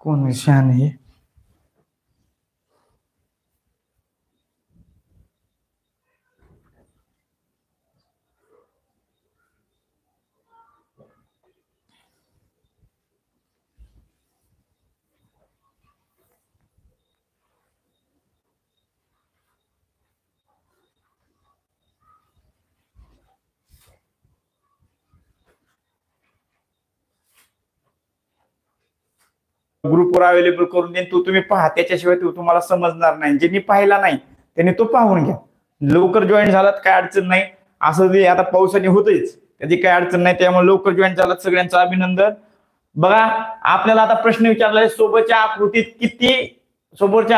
कोण विषयान आहे? ग्रुपवर अवेलेबल करून देईन, तो तुम्ही पहा, त्याच्याशिवाय तो तुम्हाला समजणार नाही. ज्यांनी पाहिला नाही त्यांनी तो पाहून घ्या. लवकर जॉईन झालात काय अडचण नाही. असं ते आता पावसाने होतच, त्याची काय अडचण नाही. त्यामुळे लवकर जॉईन झालात सगळ्यांचं अभिनंदन. बघा आपल्याला आता प्रश्न विचारलाय, सोबतच्या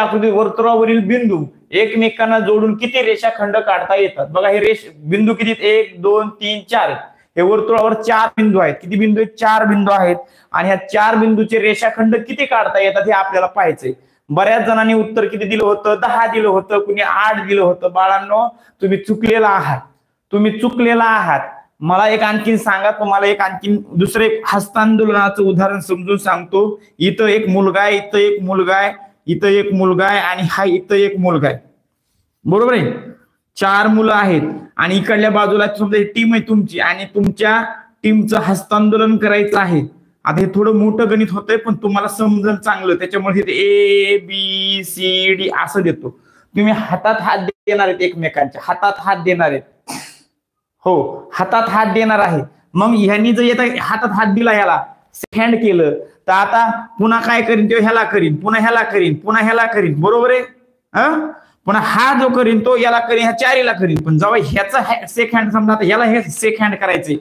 आकृतीत वर्तुळावरील बिंदू एकमेकांना जोडून किती रेषाखंड काढता येतात? बघा हे बिंदू किती? 1 2 3 4. हे वर्तुळावर 4 बिंदू आहेत. किती बिंदू आहेत? 4 बिंदू आहेत. आणि ह्या 4 बिंदूचे रेषाखंड किती काढता येतात हे आपल्याला पाहायचंय. बऱ्याच जणांनी उत्तर किती दिलं होतं? 10 दिलं होतं, कुणी 8 दिलं होतं. बाळांनो तुम्ही चुकलेला आहात. मला एक आणखीन सांगा, तुम्हाला एक आणखीन दुसरे हस्तांदोलनाचं उदाहरण समजून सांगतो. इथं एक मुलगा आहे, इथं एक मुलगा आहे, इथं एक मुलगा आहे आणि हा इथं एक मुलगा आहे. बरोबर आहे? 4 मुलं आहेत आणि इकडल्या बाजूला समजा टीम आहे तुमची आणि तुमच्या टीमचं हस्तांदोलन करायचं आहे. आता हे थोडं मोठं गणित होतंय पण तुम्हाला समजून चांगलं, त्याच्यामुळे A B C D असं देतो. तुम्ही हातात हात देणार आहेत, एकमेकांच्या हातात हात देणार आहेत. हो, हातात हात देणार आहे. मग ह्यांनी जर येता हातात हात दिला, ह्याला हँड केलं, तर आता पुन्हा काय करीन? तो ह्याला करीन, पुन्हा ह्याला करीन, पुन्हा ह्याला करीन. बरोबर आहे? पुन्हा हा जो करीन तो याला करीन, ह्या चारीला करीन. पण जेव्हा ह्याचा सेक हँड समजा, आता याला हे सेक हँड करायचे,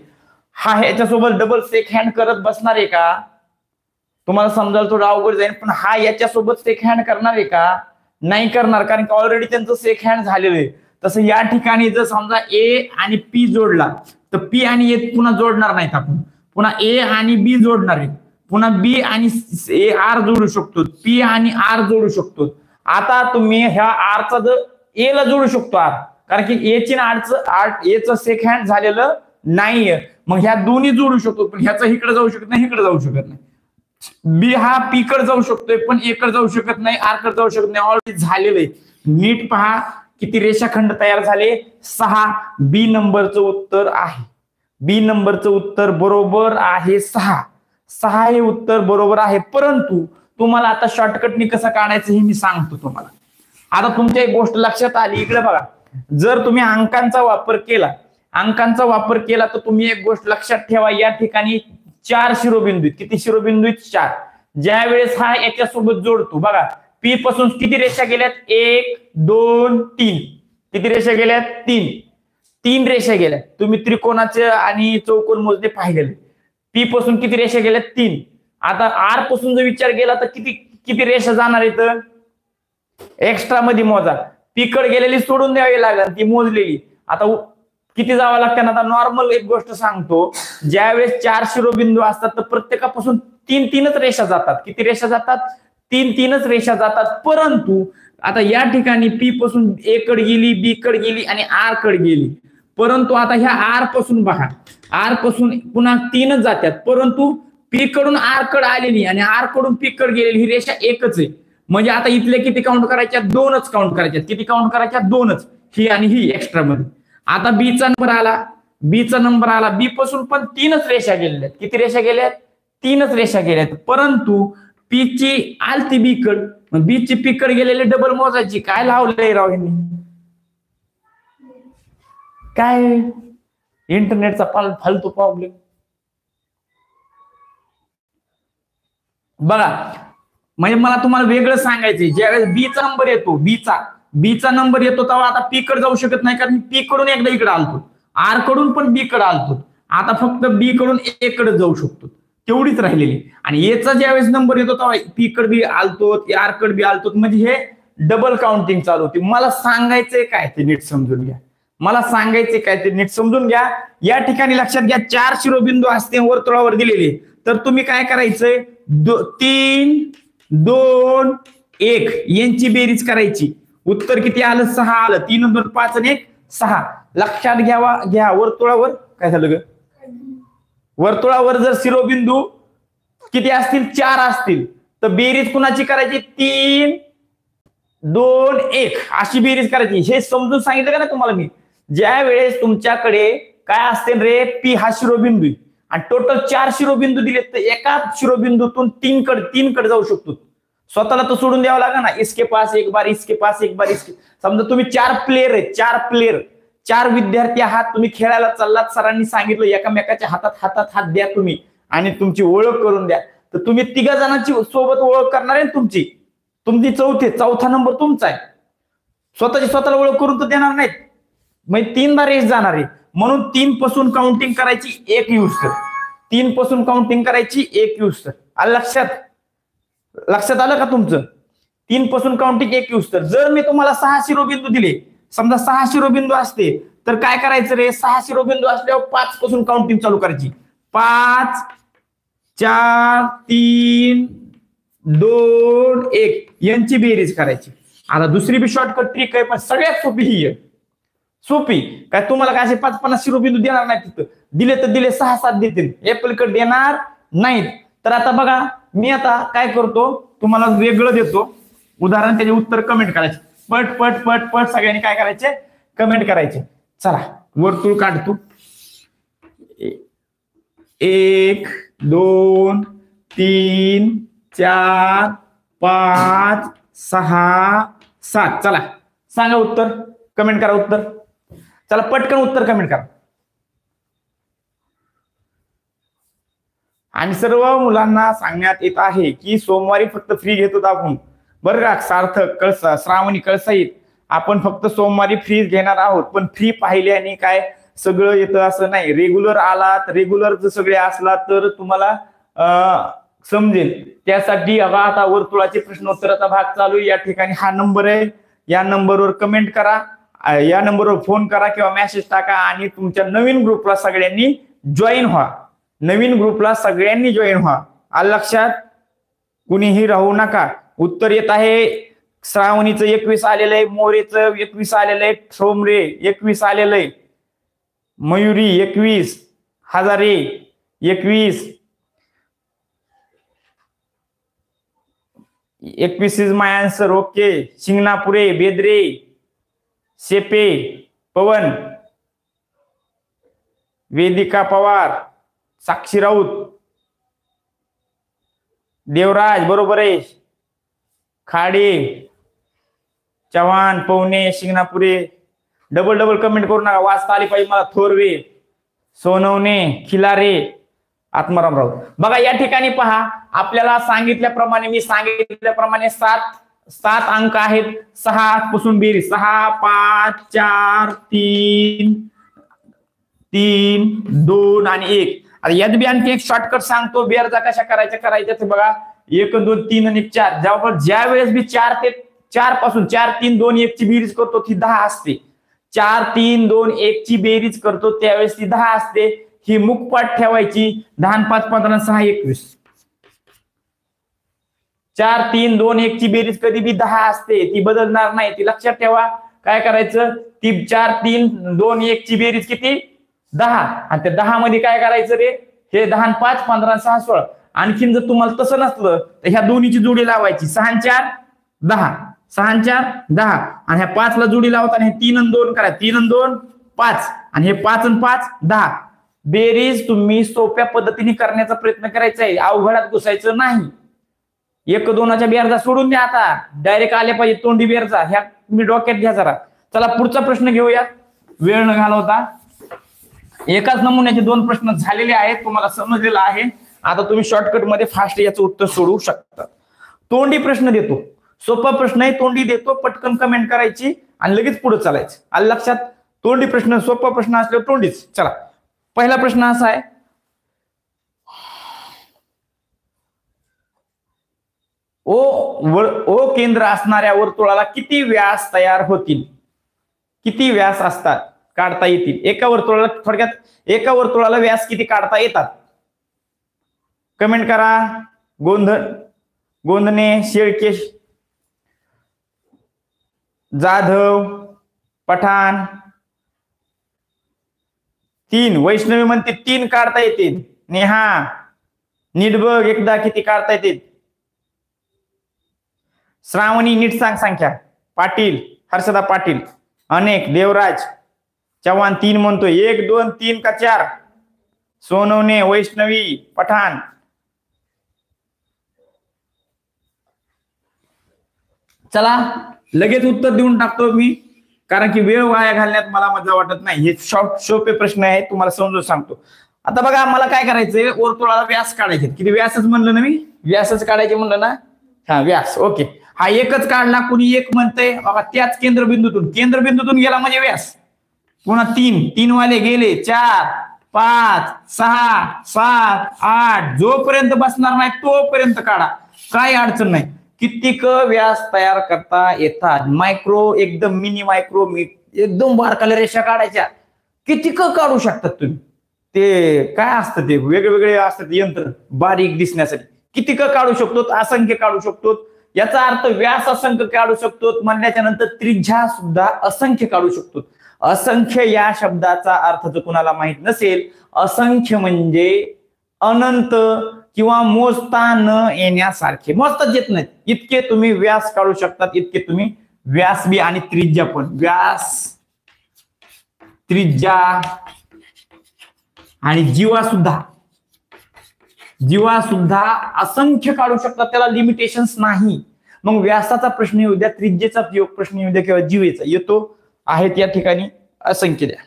हा ह्याच्यासोबत डबल सेक हँड करत बसणार आहे का? तुम्हाला समजायला थोडं अवघड जाईल. पण हा याच्यासोबत सेक हँड करणार आहे का? नाही करणार, कारण की ऑलरेडी त्यांचं सेक हँड झालेलं आहे. तसं या ठिकाणी जर समजा A आणि P जोडला, तर P आणि A पुन्हा जोडणार नाहीत आपण. पुन्हा A आणि B जोडणार आहे. पुन्हा B आणि R जोडू शकतो, P आणि R जोडू शकतो. आता तुम्ही ह्या आरचा जर A ला जोडू शकतो, R, कारण की A ची Aचं सेक हँड झालेलं नाहीये. मग ह्या दोन्ही जोडू शकतो, पण ह्याचा इकडे जाऊ शकत नाही, इकडे जाऊ शकत नाही. B हा P कडे जाऊ शकतोय पण A कडे जाऊ शकत नाही, R कडे जाऊ शकत नाही. ऑलरेडी झालेलं आहे. नीट पहा किती रेषाखंड तयार झाले? 6. B नंबरचं उत्तर आहे. B नंबरचं उत्तर बरोबर आहे 6. 6 हे उत्तर बरोबर आहे. परंतु तुम्हाला आता शॉर्टकटनी कसं काढायचं हे मी सांगतो तुम्हाला. आता तुमच्या एक गोष्ट लक्षात आली, इकडे बघा. जर तुम्ही अंकांचा वापर केला तर तुम्ही एक गोष्ट लक्षात ठेवा, या ठिकाणी 4 शिरोबिंदू. किती शिरोबिंदू? 4. ज्या वेळेस हा याच्यासोबत जोडतो, बघा P पासून किती रेषा गेल्यात? 1 2 3. किती रेषा गेल्यात? 3 रेषा गेल्यात. तुम्ही त्रिकोणाचे आणि चौकोन मोजणे पाहिलेले. P पासून किती रेषा गेल्यात? 3. आता R पासून जर विचार केला तर किती रेषा जाणार आहेत? एक्स्ट्रा मध्ये मोजा. P कडे गेलेली सोडून द्यावी लागेल, ती मोजलेली. आता किती जावं लागतं? आता नॉर्मल एक गोष्ट सांगतो, ज्यावेळेस 4 शिरोबिंदू असतात तर प्रत्येकापासून 3 रेषा जातात. किती रेषा जातात? 3 रेषा जातात. परंतु आता या ठिकाणी P पासून A कडे गेली, B कडे गेली आणि R कडे गेली. परंतु आता ह्या R पासून बघा, R पासून पुन्हा 3 जातात. परंतु P कडून R कडे आलेली आणि R कडून P कडे गेलेली ही रेषा एकच आहे. म्हणजे आता इथले किती काउंट करायच्या? 2च काउंट करायच्या. किती काउंट करायच्या? 2च. ही आणि ही एक्स्ट्रा मध्ये. आता B चा नंबर आला. B पासून पण 3च रेषा गेलेल्या. किती रेषा गेल्यात? 3च रेषा गेल्यात. परंतु P ची आलती B कडे, B ची P कडे गेलेली डबल मोजायची. काय लावलंय राव यांनी? काय इंटरनेटचा फालतू प्रॉब्लेम. बघा, म्हणजे मला तुम्हाला वेगळं सांगायचंय. ज्यावेळेस B चा नंबर येतो, B चा नंबर येतो तेव्हा आता P कडे जाऊ शकत नाही, कारण P कडून एकदा इकडे आलतो, R कडून पण B कडे आलतो. आता फक्त B कडून A कडे जाऊ शकतो, तेवढीच राहिलेली. आणि A चा ज्यावेळेस नंबर येतो तेव्हा P कडे बी आलतो, R कडे बी आलतो. म्हणजे हे डबल काउंटिंग चालू होती. मला सांगायचंय काय ते नीट समजून घ्या. या ठिकाणी लक्षात घ्या, 4 शिरोबिंदू असते वर्तुळावर दिलेले. तर तुम्ही काय करायचंय? 3 2 1 यांची बेरीज करायची. उत्तर किती आलं? 6 आलं. 3 2 5 आणि 1 6. लक्षात घ्या वर्तुळावर काय झालं ग? वर्तुळावर जर शिरोबिंदू किती असतील? 4 असतील. तर बेरीज कुणाची करायची 3 2 1 अशी बेरीज करायची. हे समजून सांगितलं का ना तुम्हाला मी. ज्या वेळेस तुमच्याकडे काय असते रे, पी हा शिरोबिंदू आणि टोटल 4 शिरोबिंदू दिलेत, तर एका शिरोबिंदूतून 3 कडे जाऊ शकतो. स्वतःला तो सोडून द्यावा लागेल ना. इसके पास एक बार, इसके पास एक बार, इसके. समजा तुम्ही 4 प्लेयर आहे, 4 विद्यार्थी आहात, तुम्ही खेळायला चाललात, सरांनी सांगितलं एकामेकाच्या हातात हात द्या तुम्ही आणि तुमची ओळख करून द्या. तर तुम्ही 3 जणांची सोबत ओळख करणार आहे तुमची चौथा नंबर तुमचा आहे. स्वतःला ओळख करून तर देणार नाहीत. मग 3दा रेस जाणार आहे. म्हणून 3 पासून काउंटिंग करायची 1 यूज कर. 3 पासून काउंटिंग करायची 1 यूज कर. लक्षात आलं का तुमचं? 3 पासून काउंटिंग 1 यूज कर. जर मी तुम्हाला 6 शिरोबिंदू दिले, समजा 6 शिरोबिंदू असते, तर काय करायचं रे, 6 शिरोबिंदू असल्यावर 5 पासून काउंटिंग चालू करायची. 5 4 3 2 1 यांची बेरीज करायची. आता दुसरी बी शॉर्टकट ट्रिक आहे, पण सगळ्यात सोपी ही आहे. सोपी काय, तुम्हाला काय असे 5-50 शिरोबिंदू देणार नाही. तिथं दिले तर दिले, 6-7 देतील, एपलीकडे देणार नाहीत. तर आता बघा, मी आता काय करतो, तुम्हाला वेगळं देतो उदाहरण, त्याचे उत्तर कमेंट करायचे. पट पट पट पट सगळ्यांनी काय करायचे, कमेंट करायचे. चला वर्तुळ काढतो. 1 2 3 4 5 6 7. चला सांगा उत्तर, कमेंट करा उत्तर. चला पटकन उत्तर कमेंट करा. आणि सर्व मुलांना सांगण्यात येत आहे की सोमवारी फक्त फ्री घेतो आपण, बरं का. सार्थक कळसा, श्रावणी कळसाईत, आपण फक्त सोमवारी फ्री घेणार आहोत. पण फ्री पाहिल्याने काय सगळं येतं असं नाही. रेग्युलर आलात, रेग्युलर जर सगळे असला तर तुम्हाला समजेल. त्यासाठी आता वर्तुळाचे प्रश्नोत्तराचा भाग चालू आहे. या ठिकाणी हा नंबर आहे, या नंबरवर कमेंट करा, या नंबरवर फोन करा किंवा मेसेज टाका आणि तुमच्या नवीन ग्रुपला सगळ्यांनी जॉईन व्हा. नवीन ग्रुपला सगळ्यांनी जॉईन व्हा. आलं लक्षात? कुणीही राहू नका. उत्तर येत आहे. श्रावणीचं 21 आलेलं आहे, मोरेचं 21 आलेलं आहे, ठोंबरे 21 आलेलं आहे, Mayuri 21, Hazare 21. 21 is my answer. Okay. Shinganapure, Bedre, Shepe, Pawan, Vedika Pawar, Sakshi Raut, Devraj बरोबर आहे, खाडे, चव्हाण, पवने, शिंगणापुरे. डबल कमेंट करू नका, वाचता आली पाहिजे मला. थोरवे, सोनवणे, खिलारे, आत्माराम राऊत. बघा या ठिकाणी पहा, आपल्याला सांगितल्याप्रमाणे, मी सांगितल्याप्रमाणे 7 अंक आहेत. 6 पासून बेरीज 6 5 4 3 2 आणि 1. आता यात बी आणखी एक शॉर्टकट सांगतो. बेरजा कशा करायच्या ते बघा. 1 2 3 आणि 4. ज्या वेळेस बी 4 पासून 4 3 2 1 ची बेरीज करतो ती 10 असते. 4 3 2 1 ची बेरीज करतो त्यावेळेस ती 10 असते. ही मुखपाठ ठेवायची. 10 5 15 6 21. 4 3 2 1 ची बेरीज कधी बी 10 असते, ती बदलणार नाही. ती लक्षात ठेवा. काय करायचं, ती 4 3 2 1 ची बेरीज किती 10. आणि त्या 10 मध्ये काय करायचं रे, हे 10 5 15 6 16. आणखीन जर तुम्हाला तसं नसलं तर ह्या दोन्हीची जोडी लावायची. 6 4 10, 6 4 10 आणि ह्या 5 ला जोडी लावताना हे 3 आणि 2 करा. 3 आणि 2 5 आणि हे 5 आणि 5 10. बेरीज तुम्ही सोप्या पद्धतीने करण्याचा प्रयत्न करायचा आहे, अवघडात घुसायचं नाही. 1 2च्या बेरजा सोडून द्या. आता डायरेक्ट आले पाहिजे तोंडी बेरजा, ह्या तुम्ही डोक्यात घ्या जरा. चला पुढचा प्रश्न घेऊया, वेळ न घालवता. एकाच नमुन्याचे 2 प्रश्न झालेले आहेत, तुम्हाला समजलेलं आहे. आता तुम्ही शॉर्टकट मध्ये फास्ट याचं उत्तर सोडवू शकता. तोंडी प्रश्न देतो, सोपा प्रश्न आहे, तोंडी देतो. पटकन कमेंट करायची आणि लगेच पुढे चालायचं. आलं लक्षात? तोंडी प्रश्न, सोपा प्रश्न असल्यावर तोंडीच. चला पहिला प्रश्न असा आहे, ओ केंद्र असणाऱ्या वर्तुळाला किती व्यास तयार होतील? किती व्यास असतात, काढता येतील? एका वर्तुळाला, थोडक्यात एका वर्तुळाला व्यास किती काढता येतात? कमेंट करा. गोंधने, शेळके, जाधव, पठाण. 3. वैष्णवी म्हणते 3 काढता येतील. नेहा, नीट बघ एकदा किती काढता येतील. श्रावणी नीट सांग संख्या. पाटील, हर्षदा पाटील, अनेक, देवराज, चव्हाण 3 म्हणतोय. 1 2 3 का 4? सोनवणे, वैष्णवी, पठाण. चला लगेच उत्तर देऊन टाकतो मी, कारण की वेळ वाया घालण्यात मला मजा वाटत नाही. हे सोपे प्रश्न आहेत, तुम्हाला समजून सांगतो. आता बघा मला काय करायचंय, वर्तुळाला व्यास काढायचे. किती व्यासच म्हणलं ना मी, व्यासच काढायचे म्हणलं ना. हा व्यास, ओके. हा एकच काढला, कुणी एक म्हणतंय बघा. त्याच केंद्रबिंदूतून गेला म्हणजे व्यास. पुन्हा 3 वाले गेले, 4 5 6 7 8, जोपर्यंत बसणार नाही तोपर्यंत काढा, काही अडचण नाही. कितीक व्यास तयार करता येतात. मायक्रो, एकदम मिनी मायक्रो, एकदम बारकाल्या रेषा काढायच्या कितीक काढू शकतात तुम्ही. ते काय असतं, ते वेगवेगळे असतात यंत्र बारीक दिसण्यासाठी. कितीक काढू शकतो, असंख्य काढू शकतो. याचा अर्थ व्यास असंख्य काढू शकतो म्हणल्याच्या नंतर त्रिज्या सुद्धा असंख्य काढू शकतो. असंख्य या शब्दाचा अर्थ जर कुणाला माहित नसेल, असंख्य म्हणजे अनंत किंवा मोजता न येण्यासारखे. मोजताच येत नाहीत इतके तुम्ही व्यास काढू शकतात, इतके तुम्ही व्यास बी आणि त्रिज्या पण. व्यास, त्रिज्या आणि जीवा सुद्धा असंख्य काढू शकतात, त्याला लिमिटेशन्स नाही. मग व्यासाचा प्रश्न येऊ द्या, त्रिज्येचा प्रश्न येऊ द्या, किंवा जीवेचा येतो आहेत या ठिकाणी असंख्य द्या.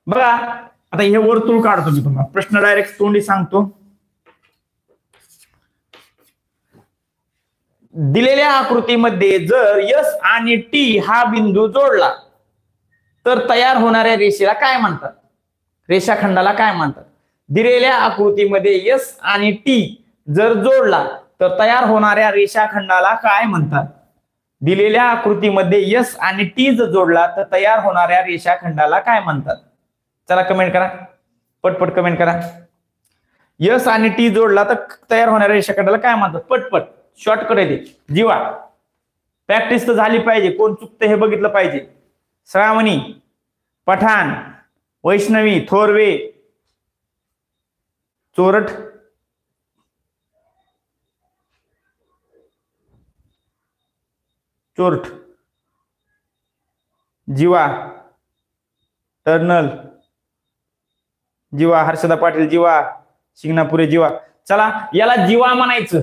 बघा आता हे वर्तुळ काढतो मी तुम्हाला, प्रश्न डायरेक्ट तोंडी सांगतो. दिलेल्या आकृतीमध्ये जर एस आणि टी हा बिंदू जोडला तर तयार होणाऱ्या रेषेला काय म्हणतात, रेषाखंडाला काय म्हणतात. दिलेल्या आकृतीमध्ये एस आणि टी जर जोडला तर तयार होणाऱ्या रेषाखंडाला काय म्हणतात. दिलेल्या आकृतीमध्ये एस आणि टी जर जोडला तर तयार होणाऱ्या रेषाखंडाला काय म्हणतात. चला कमेंट करा, पटपट कमेंट करा. एस आणि टी जोडला तर तयार होणाऱ्या रेषाखंडाला काय म्हणतात. पटपट, शॉर्टकट आहे ते. जीवा, प्रॅक्टिस तर झाली पाहिजे, कोण चुकतं हे बघितलं पाहिजे. श्रावणी, पठाण, वैष्णवी, थोरवे, चोरट, जीवा, टर्नल, जीवा, हर्षदा पाटील, जीवा, शिंगणापुरे, जीवा. चला याला जीवा म्हणायचं,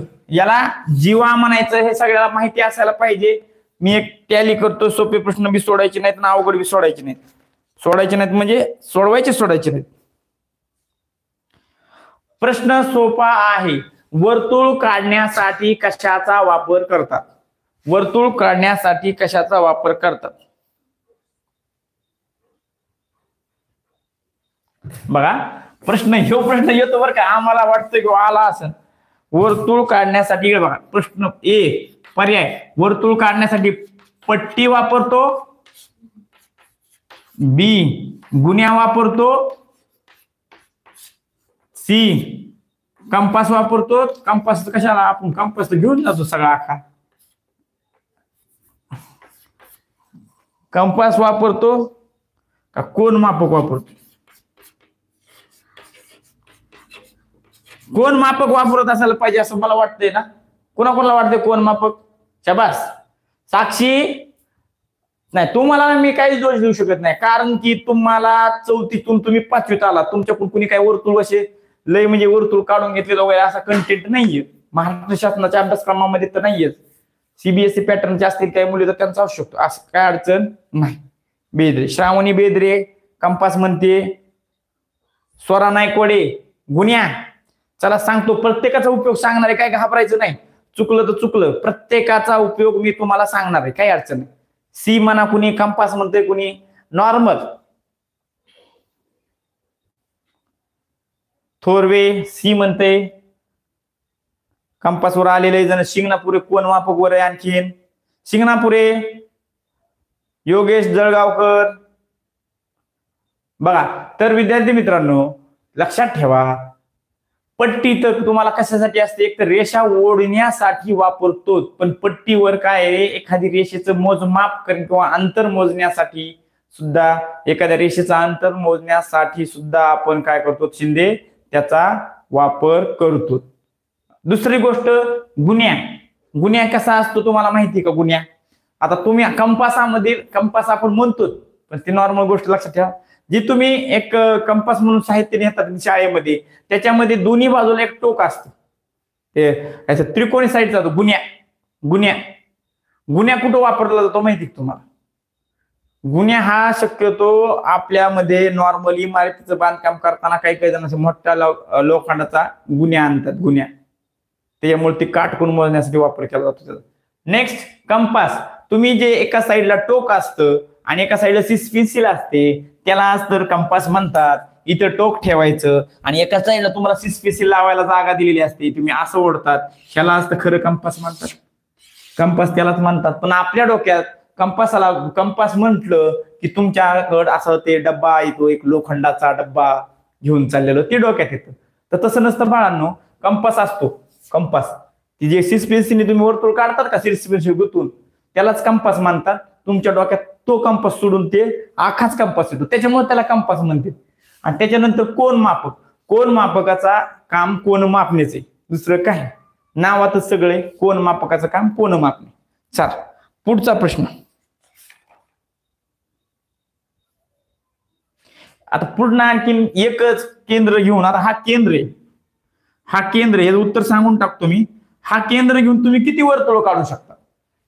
हे सगळ्याला माहिती असायला पाहिजे. मी एक टॅली करतो, सोपे प्रश्न बी सोडायचे नाहीत ना अवघड बी सोडायचे नाहीत म्हणजे सोडवायचे नाहीत. प्रश्न सोपा आहे. वर्तुळ काढण्यासाठी कशाचा वापर करतात. बघा प्रश्न येतो बरं का, आम्हाला वाटतं की आला असं. वर्तुळ काढण्यासाठी बघा प्रश्न ए पर्याय, वर्तुळ काढण्यासाठी पट्टी वापरतो, बी गुन्ह्या वापरतो, सी कंपास वापरतो. कंपास कशाला, आपण कंपास घेऊन जातो सगळा आखा. कंपास वापरतो का कोन मापक वापरतो. कोन मापक वापरत असायला पाहिजे असं मला वाटतंय ना. कोणाकोणाला वाटतंय कोन मापक. शाबास. साक्षी, नाही तुम्हाला मी काही दोष देऊ शकत नाही, कारण की तुम्हाला 4थीतून तुम्ही 5वीत आला, तुमच्याकडून कुणी काही वर्तुळ असे लय म्हणजे वर्तुळ काढून घेतलेलं वगैरे असा कंटेंट नाहीये महाराष्ट्र शासनाच्या अभ्यासक्रमामध्ये तर नाहीये. सीबीएसई पॅटर्नचे असतील काही मुले तर त्यांचा असू शकतो, असं काय अडचण नाही. बेदरे, श्रावणी बेदरे कंपास म्हणते, स्वरा नायकवडे गुन्ह्या. चला सांगतो, प्रत्येकाचा उपयोग सांगणार आहे, काय घाबरायचं नाही. चुकलं तर चुकलं, प्रत्येकाचा उपयोग मी तुम्हाला सांगणार आहे, काही अडचण नाही. सी म्हणा कुणी, कंपास म्हणते कुणी, नॉर्मल. थोरवे सी म्हणते, कंपासवर आलेले जण. शिंगणापुरे कोण मापक वर आहे आणखीन. शिंगणापुरे, योगेश जळगावकर. बघा तर विद्यार्थी मित्रांनो लक्षात ठेवा, पट्टी तर तुम्हाला कशासाठी असते, एक तर रेषा ओढण्यासाठी वापरतो, पण पट्टीवर काय आहे, एखादी रेषेचं मोजमाप करून किंवा अंतर मोजण्यासाठी सुद्धा, एखाद्या रेषेचं अंतर मोजण्यासाठी सुद्धा आपण काय करतो शिंदे, त्याचा वापर करतो. दुसरी गोष्ट गुन्ह्या. गुन्ह्या कसा असतो तुम्हाला माहिती का? गुन्ह्या आता तुम्ही कंपासामध्ये कंपास आपण म्हणतो, पण ती नॉर्मल गोष्ट लक्षात ठेवा. जी तुम्ही एक कंपास म्हणून साहित्य नेतात शाळेमध्ये, त्याच्यामध्ये दोन्ही बाजूला एक टोक असतं, ते त्रिकोणी साईडचा तो गुन्ह्या. गुन्ह्या गुन्ह्या कुठं वापरला जातो माहिती का तुम्हाला? गुन्ह्या हा शक्यतो आपल्यामध्ये नॉर्मली इमारतीचं बांधकाम करताना काही जण मोठ्या लोखंडाचा गुन्ह्या आणतात. गुन्ह्या त्याच्यामुळे ती काटकून मोजण्यासाठी वापर केला जातो. Next compass. तुम्ही जे एका साईडला टोक असतं आणि एका साईडला पेन्सिल असते, त्याला तर कंपास म्हणतात. इथं टोक ठेवायचं आणि एका साईडला तुम्हाला पेन्सिल लावायला जागा दिलेली असते, तुम्ही असं ओढतात, ह्याला असतं खरं कंपास म्हणतात. कंपास त्यालाच म्हणतात. पण आपल्या डोक्यात कंपास म्हटलं की तुमच्याकडं असं ते डब्बा येतो, एक लोखंडाचा डब्बा घेऊन चाललेलं, ते डोक्यात येतं. तर तसं नसतं बाळांनो. कंपास असतो. कंपास ती जे पेन्सिलने तुम्ही वर्तुळ काढतात का, पेन्सिल गुंतून, त्यालाच कंपास म्हणतात. तुमच्या डोक्यात तो कंपास सोडून ते आखाच कंपास येतो, त्याच्यामुळे त्याला कंपास म्हणते. आणि त्याच्यानंतर कोन मापक. कोन मापकाचा काम कोन मापण्याचे, दुसरं काय नावातच सगळे. कोन मापकाचं काम कोन मापणे. चला पुढचा प्रश्न. आता पुढे आणखीन एकच केंद्र घेऊन, आता हा केंद्र आहे, हा केंद्र, हे उत्तर सांगून टाकतो मी. हा केंद्र घेऊन तुम्ही किती वर्तुळ काढू शकता?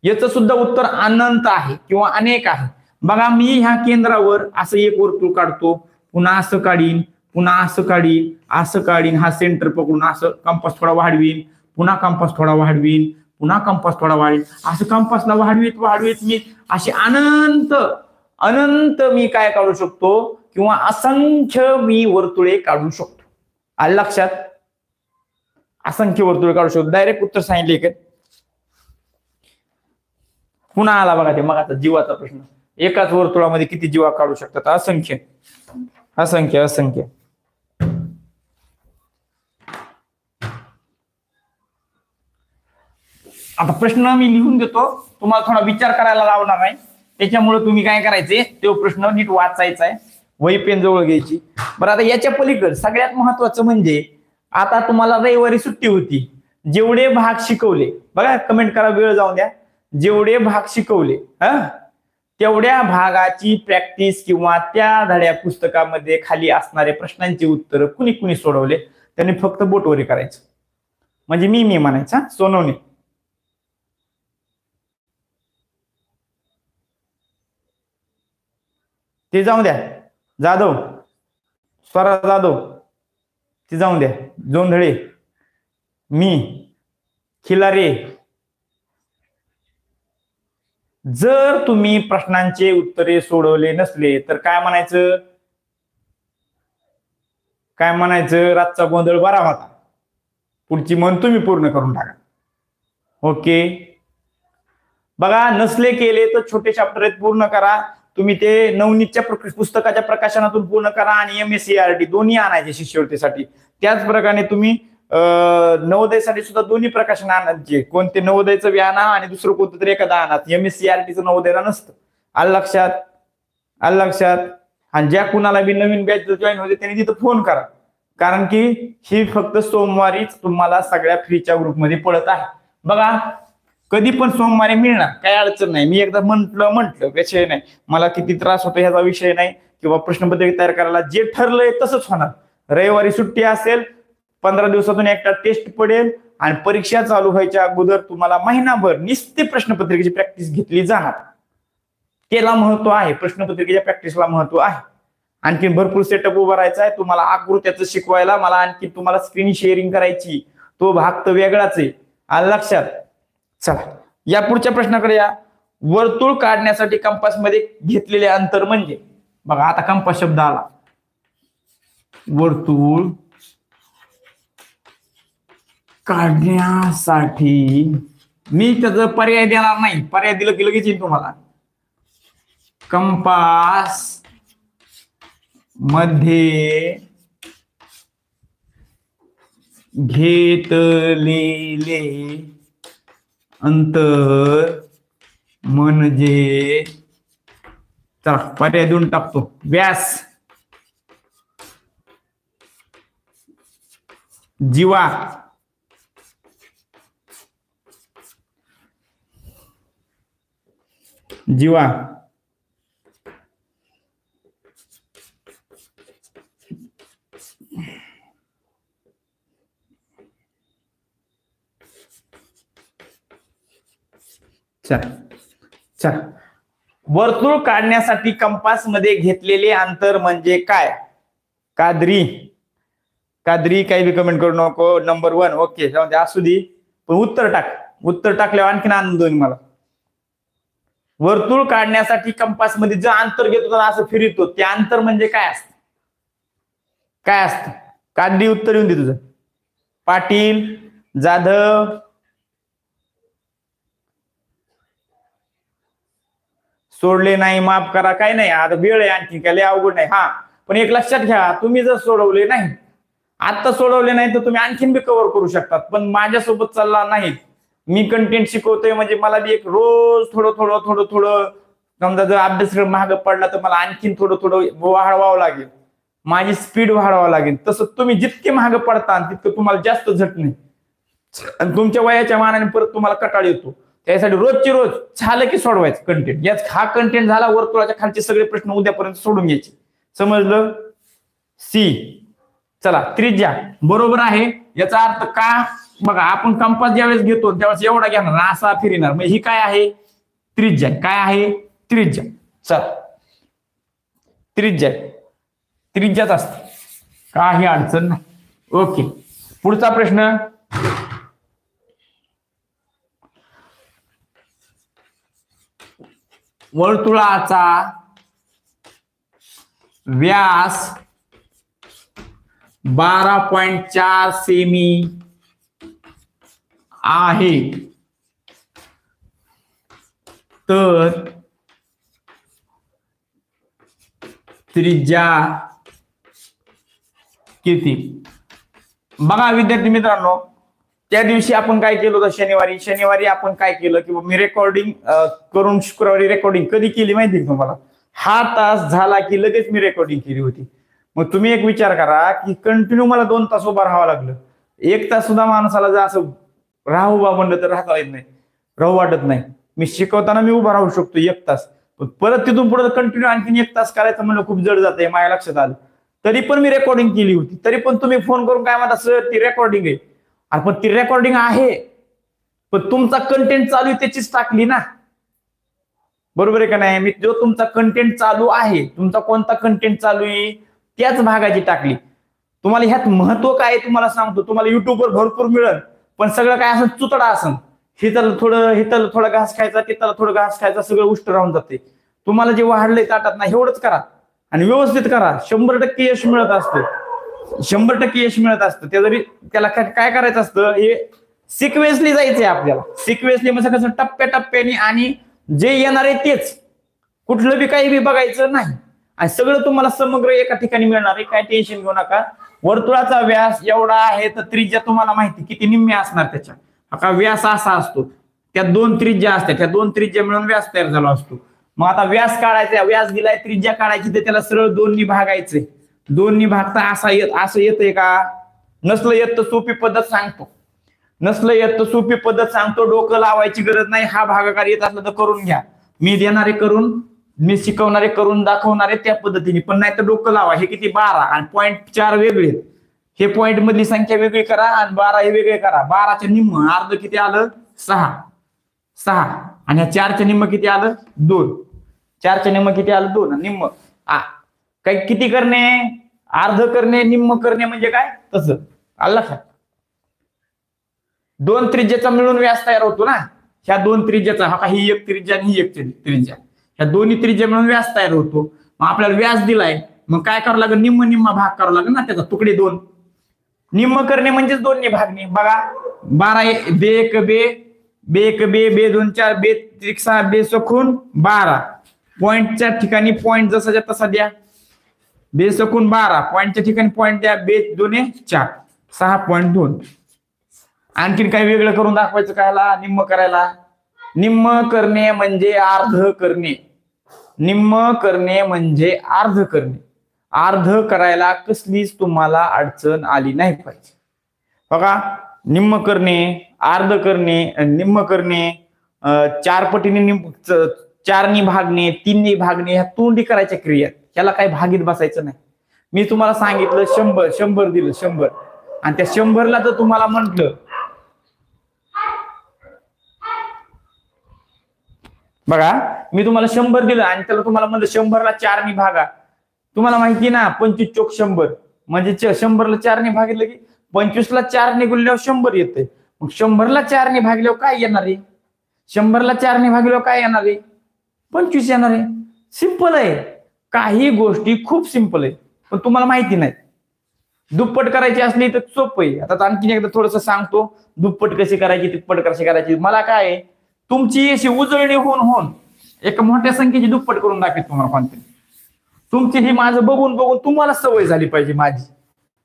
याचं सुद्धा उत्तर अनंत आहे किंवा अनेक आहे. बघा, मी ह्या केंद्रावर असं एक वर्तुळ काढतो, पुन्हा असं काढीन, पुन्हा असं काढीन, असं काढीन, हा सेंटर पकडून असं कंपास थोडा वाढवीन, पुन्हा कंपास थोडा वाढवीन, पुन्हा कंपास थोडा वाढवीन, असं कंपासला वाढवीत वाढवीत मी असे अनंत अनंत मी काय काढू शकतो, किंवा असंख्य मी वर्तुळे काढू शकतो. आलं लक्षात? असंख्य वर्तुळे काढू शकतो. डायरेक्ट उत्तर सांगितले का? पुन्हा आला बघा ते मग आता जीवाचा प्रश्न. एकाच वर्तुळामध्ये किती जीवा काढू शकतात? असंख्य असंख्य असंख्य. आता प्रश्न मी लिहून देतो, तुम्हाला थोडा विचार करायला लावणार नाही, त्याच्यामुळे तुम्ही काय करायचे, तो प्रश्न नीट वाचायचा आहे, वही पेन जवळ घ्यायची. बरं, आता याच्या पलीकडे सगळ्यात महत्वाचं म्हणजे, आता तुम्हाला रविवारी सुट्टी होती, जेवढे भाग शिकवले, बघा कमेंट करा, वेळ जाऊन द्या, जेवढे भाग शिकवले तेवढ्या भागाची प्रॅक्टिस किंवा त्या धड्या पुस्तकामध्ये खाली असणारे प्रश्नांची उत्तर कुणी कुणी सोडवले त्यांनी फक्त बोटवरी करायचं, म्हणजे मी म्हणायचा सोनवणे. ते जाऊ द्या, जाधव, स्वरा जाधव, ते जाऊन द्या, जोंधळे, मी, खिलारे. जर तुम्ही प्रश्नांचे उत्तरे सोडवले नसले तर काय म्हणायचं? काय म्हणायचं? रातचा गोंधळ बरा होता. पुढची मन तुम्ही पूर्ण करून टाका. ओके. बघा, नसले केले तर छोटे चॅप्टर आहेत, पूर्ण करा. तुम्ही ते नवनीतच्या पुस्तकाच्या प्रकाशनातून पूर्ण करा आणि MSCERT दोन्ही आणायचे शिष्यवृत्तीसाठी. त्याच प्रकारे तुम्ही नवोदयसाठी सुद्धा दोन्ही प्रकाशन आणायचे. कोणते नवोदयचं बी आणा आणि दुसरं कोणतं तरी एखादा आणा. MSCERTचं नवोदयला नसतं. आलं लक्षात? आलं लक्षात? आणि ज्या कुणाला बी नवीन बॅच जॉईन होते त्यांनी तिथं फोन करा, कारण की ही फक्त सोमवारीच तुम्हाला सगळ्या फ्रीच्या ग्रुपमध्ये पडत आहे. बघा, कधी पण सोमवारी मिळणार, काही अडचण नाही. मी एकदा म्हंटल विषय नाही, मला किती त्रास होतो ह्याचा विषय नाही, किंवा प्रश्नपत्रिका तयार करायला जे ठरलंय तसंच होणार. रविवारी सुट्टी असेल, 15 दिवसातून एकदा टेस्ट पडेल आणि परीक्षा चालू व्हायच्या अगोदर तुम्हाला महिनाभर निस्ते प्रश्नपत्रिकेची प्रॅक्टिस घेतली जाणार. त्याला महत्व आहे, प्रश्नपत्रिकेच्या प्रॅक्टिसला महत्व आहे. आणखी भरपूर सेटअप उभारायचा आहे तुम्हाला आकृत्याचं शिकवायला. मला आणखी तुम्हाला स्क्रीन शेअरिंग करायची, तो भाग तर वेगळाच आहे. आलं लक्षात? चला या पुढच्या प्रश्नाकडे या. वर्तुळ काढण्यासाठी कंपास मध्ये घेतलेले अंतर म्हणजे, बघा आता कंपास शब्द आला. वर्तुळ काढण्यासाठी मी त्याचा पर्याय देणार नाही, पर्याय दिलं की लगेच येईल तुम्हाला. कंपास मध्ये घेतलेले अंतर म्हणजे, चला पर्याय देऊन टाकतो, व्यास. जीवा, जीवा, चल वर्तुळ काढण्यासाठी कंपास मध्ये घेतलेले अंतर म्हणजे काय? कादरी, कादरी काही बी कमेंट करू नको. नंबर 1 ओके जाऊ दे असू दे, पण उत्तर टाक. उत्तर टाकल्यावर आणखीन आनंद होईल मला. वर्तुळ काढण्यासाठी कंपास मध्ये जे अंतर घेतो असं फिरतो ते अंतर म्हणजे काय असतं? काय असतं? कादरी उत्तर येऊन दे तुझं. पाटील, जाधव, सोडले नाही माफ करा, काही नाही आता वेळ आहे आणखी काय अवघड नाही. हा पण एक लक्षात घ्या, तुम्ही जर सोडवले नाही आता सोडवले नाही तर तुम्ही आणखीन बी कव्हर करू शकतात, पण माझ्यासोबत चालला नाही. मी कंटेंट शिकवतोय म्हणजे मला बी एक रोज थोडं थोडं थोडं थोडं, समजा जर अभ्यासक्रम महाग पडला तर मला आणखीन थोडं थोडं वाढवावं लागेल, माझी स्पीड वाढवावं लागेल. तसं तुम्ही जितके महाग पडता तितकं तुम्हाला जास्त झटणे आणि तुमच्या वयाच्या मानाने परत तुम्हाला कटाळ येतो. त्यासाठी रोजची रोज झालं की सोडवायचं कंटेंट. याच हा कंटेंट झाला, वर्तुळाच्या खालचे सगळे प्रश्न उद्यापर्यंत सोडून घ्यायचे. समजलं? सी. चला त्रिज्या बरोबर आहे. याचा अर्थ का बघा, आपण कंपास ज्यावेळेस घेतो त्यावेळेस एवढा घेणार, असा फिरणार, म्हणजे ही काय आहे? त्रिज्या. काय आहे? त्रिज्या. चला त्रिज्या, त्रिज्याच असते, काही अडचण नाही. ओके पुढचा प्रश्न. वर्तुळाचा व्यास 12.4 सेमी आहे तर त्रिज्या किती? बघा विद्यार्थी मित्रांनो, त्या दिवशी आपण काय केलं होतं? शनिवारी आपण काय केलं की मी रेकॉर्डिंग करून शुक्रवारी रेकॉर्डिंग कधी केली माहिती आहे तुम्हाला? हा तास झाला की लगेच मी रेकॉर्डिंग केली होती. मग तुम्ही एक विचार करा की कंटिन्यू मला 2 तास उभा राहावं लागलं. 1 तास सुद्धा माणसाला जर असं राहू उभा म्हणलं तर राहता येत नाही, राहू वाटत नाही. मी शिकवताना मी उभा राहू शकतो 1 तास, पण परत तिथून पुढे कंटिन्यू आणखीन 1 तास करायचं म्हणलं खूप जड जाते, माझ्या लक्षात आलं. तरी पण मी रेकॉर्डिंग केली होती. तरी पण तुम्ही फोन करून काय म्हणता, सर ती रेकॉर्डिंग आहे. पण ती रेकॉर्डिंग आहे, पण तुमचा कंटेंट चालू आहे त्याचीच टाकली ना, बरोबर आहे का नाही? मी जो तुमचा कंटेंट चालू आहे, तुमचा कोणता कंटेंट चालू आहे त्याच भागाची टाकली. तुम्हाला ह्यात महत्व काय तुम्हाला सांगतो. तुम्हाला युट्यूबवर भरपूर मिळेल, पण सगळं काय असं चुतडा असं, हे त्याला थोडं घास खायचा, ते त्याला थोडं घास खायचा, सगळं उष्ट राहून जाते. तुम्हाला जे वाढलंय ताटात ना एवढंच करा आणि व्यवस्थित करा. 100% यश मिळत असतं, 100% यश मिळत असतं. त्या जरी त्याला काय करायचं असतं, हे सिक्वेन्सली जायचंय आपल्याला. सिक्वेन्सली म्हणजे कसं टप्प्याटप्प्याने, आणि जे येणार आहे तेच, कुठलं बी काही बी बघायचं नाही आणि सगळं तुम्हाला समग्र एका ठिकाणी मिळणार आहे. काय टेन्शन घेऊ नका. वर्तुळाचा व्यास एवढा आहे तर त्रिज्या तुम्हाला माहिती किती निम्मे असणार त्याच्या. हा व्यास असा असतो, त्या 2 त्रिज्या असतात, त्या 2 त्रिज्या मिळून व्यास तयार झाला असतो. मग आता व्यास काढायचा, व्यास दिलाय, त्रिज्या काढायची तर त्याला सरळ 2नी भागायचे. 2नी भागता असं येतंय का? नसलं येत तर सोपी पद्धत सांगतो, नसलं येत तर सोपी पद्धत सांगतो. डोकं लावायची गरज नाही. हा भागाकार येत असला तर करून घ्या. मी देणारे करून, मी शिकवणारे करून दाखवणारे त्या पद्धतीने, पण नाही तर डोकं लावा. हे किती 12 आणि 0.4 वेगळे, हे पॉइंट मधली संख्या वेगळी करा आणि 12 हे वेगळे करा. 12च्या निम्म अर्ध किती आलं? 6 आणि ह्या 4च्या निम्म किती आलं? 2. 4च्या निम्म किती आलं? 2. निम्म काय किती करणे? अर्ध करणे, निम्म करणे म्हणजे काय? तसं आलं लक्षात. 2 त्रिज्याचा मिळून व्यास तयार होतो ना. ह्या 2 त्रिज्याचा, हा ही एक त्रिज्या आणि ही एक त्रिज्या, ह्या दोन्ही त्रिज्या मिळून व्यास तयार होतो. मग आपल्याला व्यास दिलाय, मग काय करावं लागेल? निम्म भाग करावं लागेल ना त्याचा, तुकडे 2. निम्म करणे म्हणजेच 2ने भागणे. बघा 12 बे 1 बे, बे 1 बे, बे 2 4, बे 3 6, बे सखून 12. पॉइंटच्या ठिकाणी पॉइंट जसाच्या तसा द्या. बे सखून 12, पॉइंटच्या ठिकाणी पॉइंट द्या. बे 2 4, 6.2. आणखीन काही वेगळं करून दाखवायचं कायला? निम्म करायला. निम्म करणे म्हणजे अर्ध करणे. निम्म करणे म्हणजे अर्ध करणे. अर्ध करायला कसलीच तुम्हाला अडचण आली नाही पाहिजे. बघा, निम्म करणे, अर्ध करणे, निम्म करणे, 4 पटीने 4नी भागणे, 3नी भागणे, ह्या तोंडी करायच्या क्रिया. ह्याला काही भागीत बसायचं नाही. मी तुम्हाला सांगितलं 100 दिलं 100 आणि त्या 100ला जर तुम्हाला म्हटलं, बघा मी तुम्हाला 100 दिलं आणि त्याला तुम्हाला म्हणलं 100ला 4नी भागा. तुम्हाला माहिती ना 25 चोक 100 म्हणजे 100ला 4नी भागितलं की 25ला 4नी गुणल्यावर 100 येते. मग 100ला 4नी भागल्यावर काय येणार आहे? 100ला 4नी भागल्यावर काय येणार आहे? 25 येणार आहे. सिंपल आहे. काही गोष्टी खूप सिंपल आहे पण तुम्हाला माहिती नाही. दुप्पट करायची असली तर सोपं आहे. आता आणखी एकदा थोडंसं सांगतो, दुप्पट कशी करायची, तिप्पट कशी करायची. मला काय आहे, तुमची अशी उजळणी होऊन एका मोठ्या संख्येची दुप्पट करून दाखवत तुम्हाला कोणते. तुमची ही माझं बघून बघून तुम्हाला सवय झाली पाहिजे.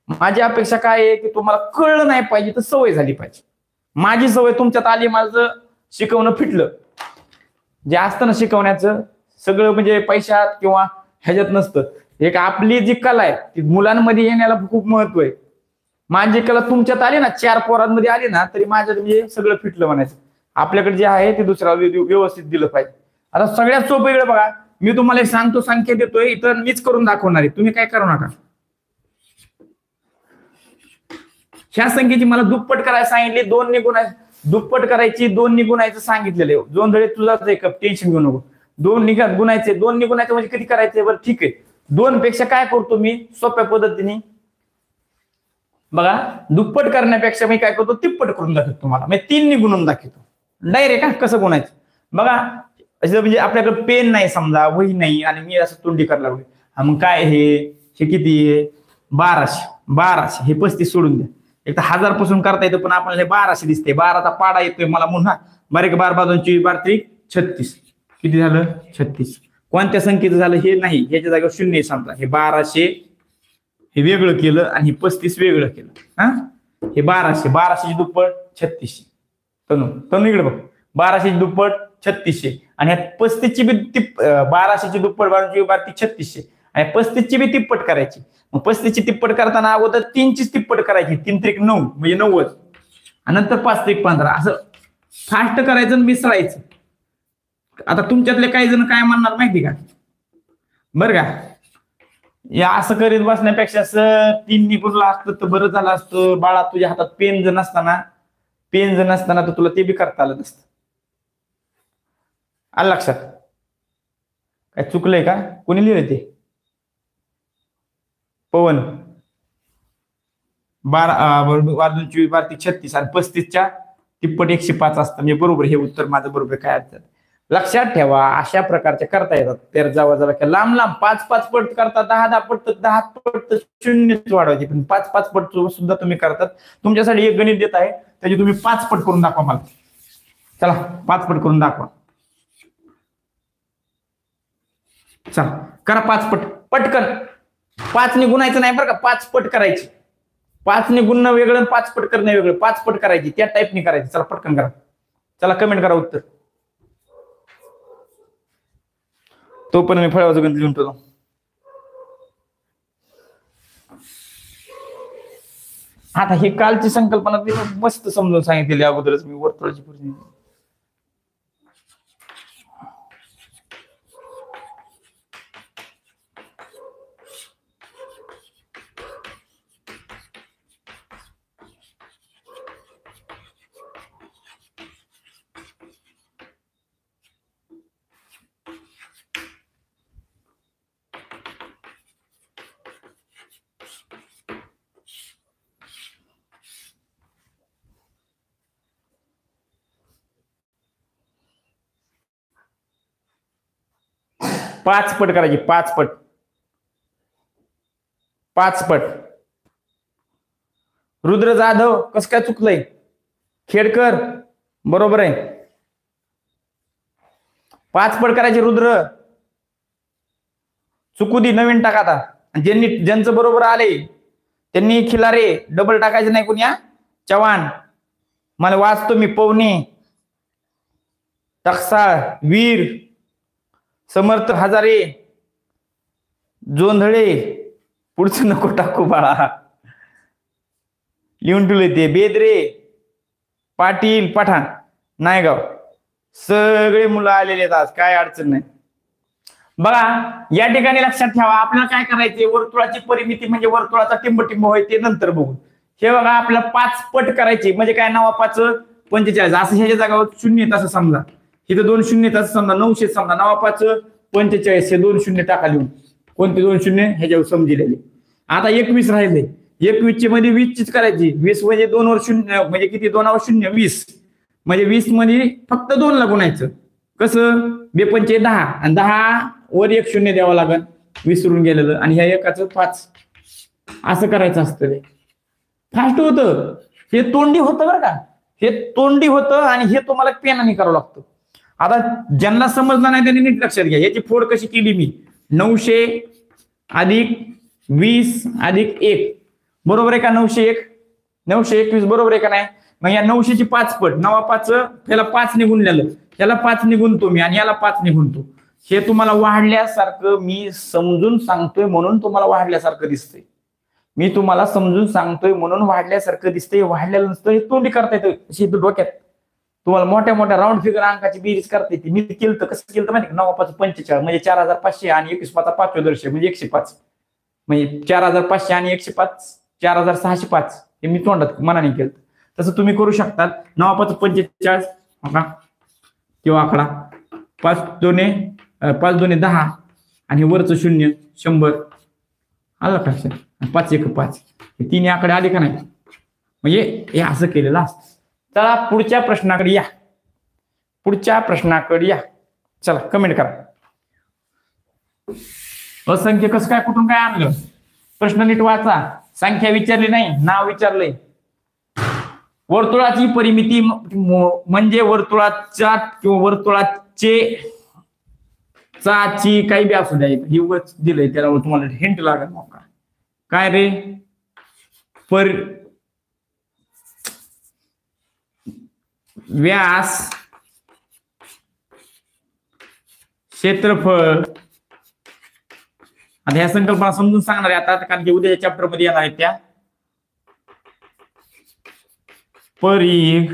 माझी अपेक्षा काय आहे की तुम्हाला कळलं नाही पाहिजे तर सवय झाली पाहिजे. माझी सवय तुमच्यात आली, माझं शिकवणं फिटलं. जे असतं ना शिकवण्याचं सगळं म्हणजे पैशात किंवा ह्याच्यात नसतं. एक आपली जी कला आहे ती मुलांमध्ये येण्याला खूप महत्व आहे. माझी कला तुमच्यात आली ना, 4 पोरांमध्ये आली ना, तरी माझ्यात म्हणजे सगळं फिटलं म्हणायचं. आपल्याकडे जे आहे ते दुसऱ्याला व्यवस्थित दिलं पाहिजे. आता सगळ्यात सोपं इकडे बघा, मी तुम्हाला एक सांगतो, संख्या देतोय, इथं मीच करून दाखवणार आहे, तुम्ही काय करू नका. ह्या संख्येची मला दुप्पट करायला सांगितली, 2 निघून दुप्पट करायची, 2 गुणायचं सांगितलेलं आहे. जोंधळे तुझाच एक टेन्शन घेऊ नको. 2 गुणायचे, 2 गुणायचं म्हणजे कधी करायचे? बरं ठीक आहे, 2 पेक्षा काय करतो मी सोप्या पद्धतीने बघा, दुप्पट करण्यापेक्षा मी काय करतो, तिप्पट करून दाखवतो तुम्हाला. मी 3 गुणून दाखवतो डायरेक्ट. कसं गुणायचं बघा. असं म्हणजे आपल्याकडे पेन नाही, समजा वही नाही आणि मी असं तोंडी करायला लागलो. मग काय हे किती आहे? 1200 हे 35 सोडून द्या. एक तर 1000 पासून करता येतं पण आपल्याला हे 1200 दिसते. 12चा पाडा येतोय मला म्हणून. बारीक 12 22 12 36 किती झालं? 36. कोणत्या संख्येचं झालं हे नाही, ह्याच्या जागेवर 0 समजा. हे 1200 हे वेगळं केलं आणि हे 35 वेगळं केलं. हे 1200 ची दुप्पट 3600. तनु इकडे बघ, 1200 ची दुप्पट 3600 आणि ह्या 35 ची बी 1200 ची दुप्पट 3600 आणि 35 ची बी तिप्पट करायची. मग 35 ची तिप्पट करताना अगोदर 3 ची तिप्पट करायची. 3 त्रिक 9 म्हणजे 90 आणि नंतर 5 त्रिक 15. असं फास्ट करायचं आणि मिसळायचं. आता तुमच्यातले काही जण काय म्हणणार माहिती का, बरं का, या असं करीत बसण्यापेक्षा 3 निघूनला असतं तर बरं झालं असतं. बाळा तुझ्या हातात पेन जर नसताना तर तुला ते बी करता आलं नसतं. आलं लक्षात? काय चुकलंय का? कोणी लिहिलं ते? पवन. 12 12 36 आणि 35च्या तिप्पट 105 असतं. म्हणजे बरोबर, हे उत्तर माझं बरोबर. काय अडचण? लक्षात ठेवा, अशा प्रकारचे करता येतात. तर जावा लांब 5 पट करता, 10 पट 10 पट 0 वाढवायचे, पण 5 पट सुद्धा तुम्ही करतात. तुमच्यासाठी एक गणित देत आहे, त्याची तुम्ही 5 पट करून दाखवा मला. चला 5 पट करून दाखवा. चला करा 5 पट पटकन. 5 ने गुणायचं नाही बरं का, 5 पट करायची. 5 ने गुणणं वेगळं, 5 पट करणं वेगळं. 5 पट करायची, त्या टाईपने करायची. चला पटकन करा. चला कमेंट करा उत्तर. तो पण मी फळाचं गणित लिहून ठेवतो. आता ही कालची संकल्पना मस्त समजून सांगितलेली अगोदरच मी. वर्तुळाची परिस्थिती 5 पट करायची. 5 पट. रुद्र जाधव कसं काय चुकलंय? खेडकर बरोबर आहे. 5 पट करायचे. रुद्र चुकू दे, नवीन टाका. आता ज्यांचं बरोबर आले त्यांनी खिलारे डबल टाकायचं नाही. कोणी? चव्हाण. मला वाचतो मी. पवने, टकसाळ, वीर, समर्थ हजारे, जोंधळे. पुढचं नको टाकू बाळा. लिहून ठेवले ते बेदरे, पाटील, पठाण, नायगाव, सगळे मुलं आलेले आहेत आज, काय अडचण नाही. बघा या ठिकाणी लक्षात ठेवा, आपल्याला काय करायचे, वर्तुळाची परिमिती म्हणजे वर्तुळाचा टिंब होय ते नंतर बघू. हे बघा आपल्याला 5 पट करायचे म्हणजे काय, 9 5 45 असं ह्याच्या जागावर 0 आहेत असं समजा, इथं 2 0 आहेत असं समजा, 900 समजा, 9 5 45 हे 2 0 टाका लिहून. कोणते 2 0 ह्याच्यावर समजलेले. आता 21 राहिले, 21 चे मध्ये 20 चीच करायची, 20 म्हणजे 2 वर 0 म्हणजे किती, 2 वर 0 20 म्हणजे 20 मध्ये फक्त 2 ला गुणायचं. कसं, 2 पंचे 10 आणि 10 वर 1 0 द्यावं लागेल, विसरून गेलेलं, आणि ह्या एकाचं 5 असं करायचं असतं. ते फास्ट होतं, हे तोंडी होतं बरं का, हे तोंडी होतं आणि हे तुम्हाला पेनाने करावं लागतं. आता ज्यांना समजलं नाही त्यांनी नीट लक्षात घ्या, याची फोड कशी केली मी, 900 अधिक 20 अधिक 1 बरोबर आहे का, 901 921 बरोबर आहे का नाही. मग या 900 ची 5 पट, 9 5 त्याला 5 निघून नेलं, त्याला 5 निघून तो मी, आणि याला 5 निघून तो. हे तुम्हाला वाढल्यासारखं मी समजून सांगतोय म्हणून तुम्हाला वाढल्यासारखं दिसतंय, मी तुम्हाला समजून सांगतोय म्हणून वाढल्यासारखं दिसतंय. वाढलेलं नसतं, हे तोंडी करता येतं डोक्यात. तुम्हाला मोठ्या मोठ्या राऊंड फिगर अंकाची बेरीज करता येते. मी केलं तर कसं केलं माहिती, 9 5 45 म्हणजे 4500 आणि 21 5 5 दर्शे म्हणजे 105 म्हणजे 4500 आणि 105 4605 हे मी तोंडात मनाने केलं. तसं तुम्ही करू शकतात. 9 5 45 किंवा आकडा 5 2 10 आणि वरचं 0 100 आलं का, 5 1 5 हे 3 आकडे आले का नाही, म्हणजे हे असं केलेलं असतं. चला पुढच्या प्रश्नाकडे या, पुढच्या प्रश्नाकडे या. चला कमेंट करा. असंख्य कसं काय कुठून काय आणलं, प्रश्न नीट वाचा, संख्या विचारली नाही, नाव विचारलंय. वर्तुळाची परिमिती म्हणजे वर्तुळाच्या किंवा वर्तुळाचे ची काही बी असू द्या, ही उगाच दिलंय त्याला तुम्हाला हिंट लागेल. मग काय रे, व्यास, क्षेत्रफळ. आता ह्या संकल्पना समजून सांगणार आहे आता, कारण की उद्याच्या चॅप्टर मध्ये येणार आहेत त्या. परिघ,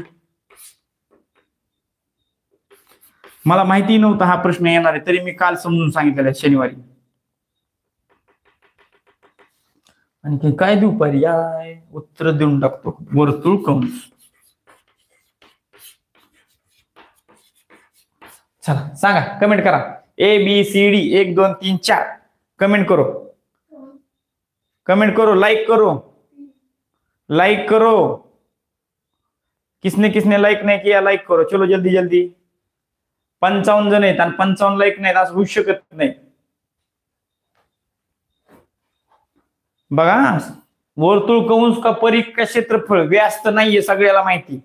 मला माहिती नव्हता हा प्रश्न येणार आहे, तरी मी काल समजून सांगितलेलं आहे शनिवारी. आणि काय देऊ पर्याय, उत्तर देऊन टाकतो. वर्तुळ कंस. चला सांगा, कमेंट करा. ABCD 1 2 3 4 कमेंट करो, कमेंट करो, लाइक करो, लाइक करो. किसने किसने लाइक नहीं किया लाइक करो. चलो जल्दी जल्दी. 55 जण आहेत आणि 55 लाईक नाहीत असं होऊ शकत नाही. बघा, वर्तुळ कंस का परिघ का क्षेत्रफळ, व्यास तर नाहीये सगळ्याला माहिती.